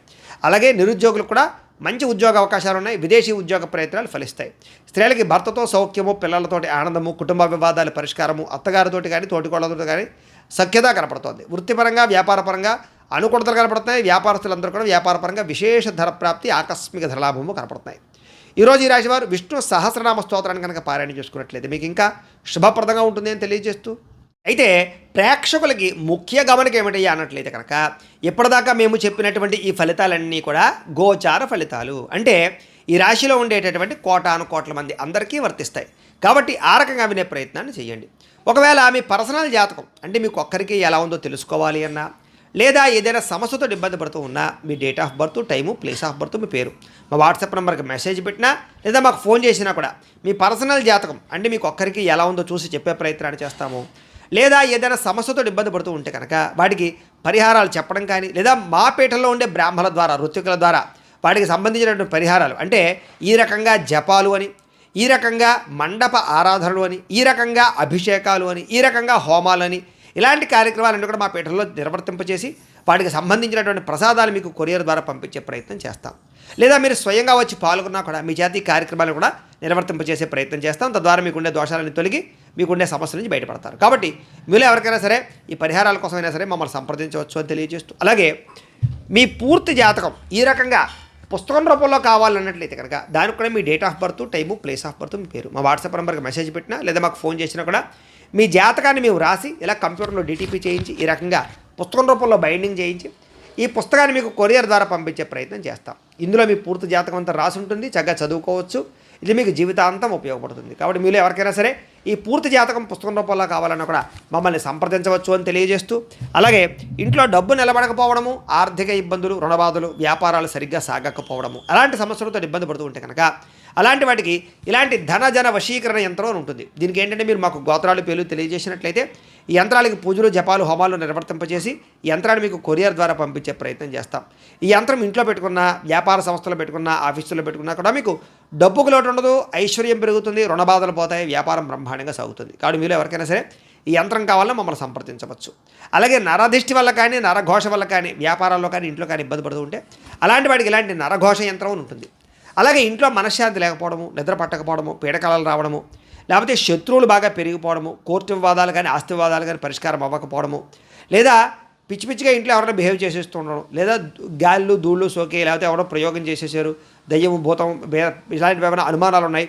అలాగే నిరుద్యోగులకు కూడా మంచి ఉద్యోగ అవకాశాలు ఉన్నాయి. విదేశీ ఉద్యోగ ప్రయత్నాలు ఫలిస్తాయి. స్త్రీలకి భర్తతో సౌఖ్యము, పిల్లలతోటి ఆనందము, కుటుంబ వివాదాల పరిష్కారము, అత్తగారితోటి కానీ, తోటికోళ్ళతో కానీ సఖ్యత కనపడుతోంది. వృత్తిపరంగా, వ్యాపారపరంగా అనుకూలతలు కనపడుతున్నాయి. వ్యాపారస్తులందరూ కూడా వ్యాపారపరంగా విశేష ధర ప్రాప్తి, ఆకస్మిక ధరలాభము కనపడుతున్నాయి. ఈరోజు ఈ రాశివారు విష్ణు సహస్రనామ స్తోత్రాన్ని కనుక పారాయణ చేసుకున్నట్లయితే మీకు ఇంకా శుభప్రదంగా ఉంటుంది అని తెలియజేస్తూ, అయితే ప్రేక్షకులకి ముఖ్య గమనిక ఏమిటయ్యా అన్నట్లయితే కనుక, ఇప్పటిదాకా మేము చెప్పినటువంటి ఈ ఫలితాలన్నీ కూడా గోచార ఫలితాలు. అంటే ఈ రాశిలో ఉండేటటువంటి కోటాను మంది అందరికీ వర్తిస్తాయి. కాబట్టి ఆ రకంగా వినే ప్రయత్నాన్ని చేయండి. ఒకవేళ మీ పర్సనల్ జాతకం అంటే మీకు ఒక్కరికి ఎలా ఉందో తెలుసుకోవాలి అన్నా, లేదా ఏదైనా సమస్యతో ఇబ్బంది పడుతూ ఉన్నా, మీ date of birth, time, place of birth, మీ పేరు మా వాట్సాప్ నెంబర్కి మెసేజ్ పెట్టినా, లేదా మాకు ఫోన్ చేసినా కూడా మీ పర్సనల్ జాతకం అంటే మీకు ఒక్కరికి ఎలా ఉందో చూసి చెప్పే ప్రయత్నాన్ని చేస్తాము. లేదా ఏదైనా సమస్యతో ఇబ్బంది పడుతూ ఉంటే కనుక వాటికి పరిహారాలు చెప్పడం కానీ, లేదా మా పీఠంలో ఉండే బ్రాహ్మణుల ద్వారా, ఋత్వికుల ద్వారా వాటికి సంబంధించినటువంటి పరిహారాలు అంటే ఈ రకంగా జపాలు అని, ఈ రకంగా మండప ఆరాధనలు అని, ఈ రకంగా అభిషేకాలు అని, ఈ రకంగా హోమాలు అని, ఇలాంటి కార్యక్రమాలన్నీ కూడా మా పీఠంలో నిర్వర్తింపచేసి వాటికి సంబంధించినటువంటి ప్రసాదాలు మీకు కొరియర్ ద్వారా పంపించే ప్రయత్నం చేస్తాం. లేదా మీరు స్వయంగా వచ్చి పాల్గొన్నా కూడా మీ చేత ఈ కార్యక్రమాలు కూడా నిర్వర్తింపచేసే ప్రయత్నం చేస్తాం. తద్వారా మీకుండే దోషాలను తొలగి మీకుండే సమస్యల నుంచి బయటపడతారు. కాబట్టి మీరు ఎవరికైనా సరే ఈ పరిహారాల కోసమైనా సరే మమ్మల్ని సంప్రదించవచ్చు అని తెలియజేస్తూ, అలాగే మీ పూర్తి జాతకం ఈ రకంగా పుస్తకం రూపంలో కావాలన్నట్లయితే కనుక దానికి కూడా మీ date of birth, time, place of birth, మీ పేరు మా వాట్సాప్ నెంబర్కి మెసేజ్ పెట్టినా, లేదా మాకు ఫోన్ చేసినా కూడా మీ జాతకాన్ని మేము రాసి ఇలా కంప్యూటర్లో డిటిపి చేయించి ఈ రకంగా పుస్తకం రూపంలో బైండింగ్ చేయించి ఈ పుస్తకాన్ని మీకు కొరియర్ ద్వారా పంపించే ప్రయత్నం చేస్తాం. ఇందులో మీ పూర్తి జాతకం అంతా రాసి ఉంటుంది. చక్కగా చదువుకోవచ్చు. ఇది మీకు జీవితాంతం ఉపయోగపడుతుంది. కాబట్టి మీరు ఎవరికైనా సరే ఈ పూర్తి జాతకం పుస్తకం రూపంలో కావాలన్నా కూడా మమ్మల్ని సంప్రదించవచ్చు అని తెలియజేస్తూ, అలాగే ఇంట్లో డబ్బు నిలబడకపోవడము, ఆర్థిక ఇబ్బందులు, రుణబాధలు, వ్యాపారాలు సరిగ్గా సాగకపోవడము, అలాంటి సమస్యలతో ఇబ్బంది పడుతూ ఉంటే కనుక అలాంటి వాటికి ఇలాంటి ధన వశీకరణ యంత్రం అని ఉంటుంది. దీనికి ఏంటంటే మీరు మాకు గోత్రాలు, పేర్లు తెలియజేసినట్లయితే ఈ యంత్రాలకి పూజలు, జపాలు, హోమాలు నిర్వర్తింపజేసి ఈ యంత్రాన్ని మీకు కొరియర్ ద్వారా పంపించే ప్రయత్నం చేస్తాం. ఈ యంత్రం ఇంట్లో పెట్టుకున్న, వ్యాపార సంస్థలో పెట్టుకున్న, ఆఫీసులో పెట్టుకున్నా కూడా మీకు డబ్బుకు లోటు ఉండదు, ఐశ్వర్యం పెరుగుతుంది, రుణబాధలు పోతాయి, వ్యాపారం బ్రహ్మాండంగా సాగుతుంది. కాబట్టి మీరు ఎవరికైనా సరే ఈ యంత్రం కావాలన్నా మమ్మల్ని సంప్రదించవచ్చు. అలాగే నరదిష్టి వల్ల కానీ, నరఘోష వల్ల కానీ, వ్యాపారాల్లో కానీ, ఇంట్లో కానీ ఇబ్బంది పడుతూ ఉంటే అలాంటి వాటికి ఇలాంటి నరఘోష యంత్రం ఉంటుంది. అలాగే ఇంట్లో మనశ్శాంతి లేకపోవడము, నిద్ర పట్టకపోవడము, పీడకలలు రావడము, లేకపోతే శత్రువులు బాగా పెరిగిపోవడము, కోర్టు వివాదాలు కానీ ఆస్తి వివాదాలు కానీ పరిష్కారం అవ్వకపోవడము, లేదా పిచ్చి పిచ్చిగా ఇంట్లో ఎవరైనా బిహేవ్ చేసేస్తూ ఉండడం, లేదా గాళ్ళు ధూళ్ళు సోకే లేకపోతే ఎవరో ప్రయోగం చేసేసారు, దయ్యం భూతం ఇలాంటివి ఏమైనా అనుమానాలు ఉన్నాయి,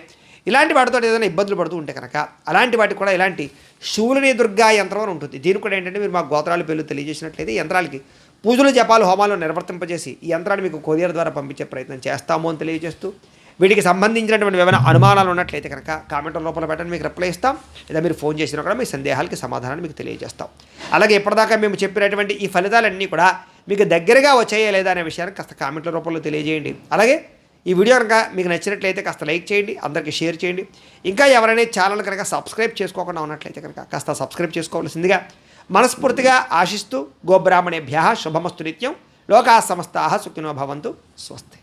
ఇలాంటి వాటితో ఏదైనా ఇబ్బందులు పడుతూ ఉంటే కనుక అలాంటి వాటికి కూడా ఇలాంటి శూలిని దుర్గా యంత్రం అని ఉంటుంది. దీనికి కూడా ఏంటంటే మీరు మా గోత్రాలు పేర్లు తెలియజేసినట్లయితే యంత్రాలకి పూజలు జపాలు హోమాలు నిర్వర్తింపజేసి ఈ యంత్రాన్ని మీకు కొరియర్ ద్వారా పంపించే ప్రయత్నం చేస్తాము అని తెలియజేస్తూ, వీటికి సంబంధించినటువంటి ఏమైనా అనుమానాలు ఉన్నట్లయితే కనుక కామెంట్ రూపంలో పెట్టండి, మీకు రిప్లై ఇస్తాం. లేదా మీరు ఫోన్ చేసినా కూడా మీ సందేహాలకి సమాధానాన్ని మీకు తెలియజేస్తాం. అలాగే ఇప్పటిదాకా మేము చెప్పినటువంటి ఈ ఫలితాలన్నీ కూడా మీకు దగ్గరగా వచ్చాయా లేదా అనే విషయాన్ని కాస్త కామెంట్ల రూపంలో తెలియజేయండి. అలాగే ఈ వీడియో కనుక మీకు నచ్చినట్లయితే కాస్త లైక్ చేయండి, అందరికీ షేర్ చేయండి. ఇంకా ఎవరైనా ఛానల్ కనుక సబ్స్క్రైబ్ చేసుకోకుండా ఉన్నట్లయితే కనుక కాస్త సబ్స్క్రైబ్ చేసుకోవాల్సిందిగా మనస్ఫూర్తిగా ఆశిస్తూ, గోబ్రాహ్మణేభ్యः శుభమస్తు నిత్యం, లోకాः సమస్తాः సుఖినో భవంతు. స్వస్తి.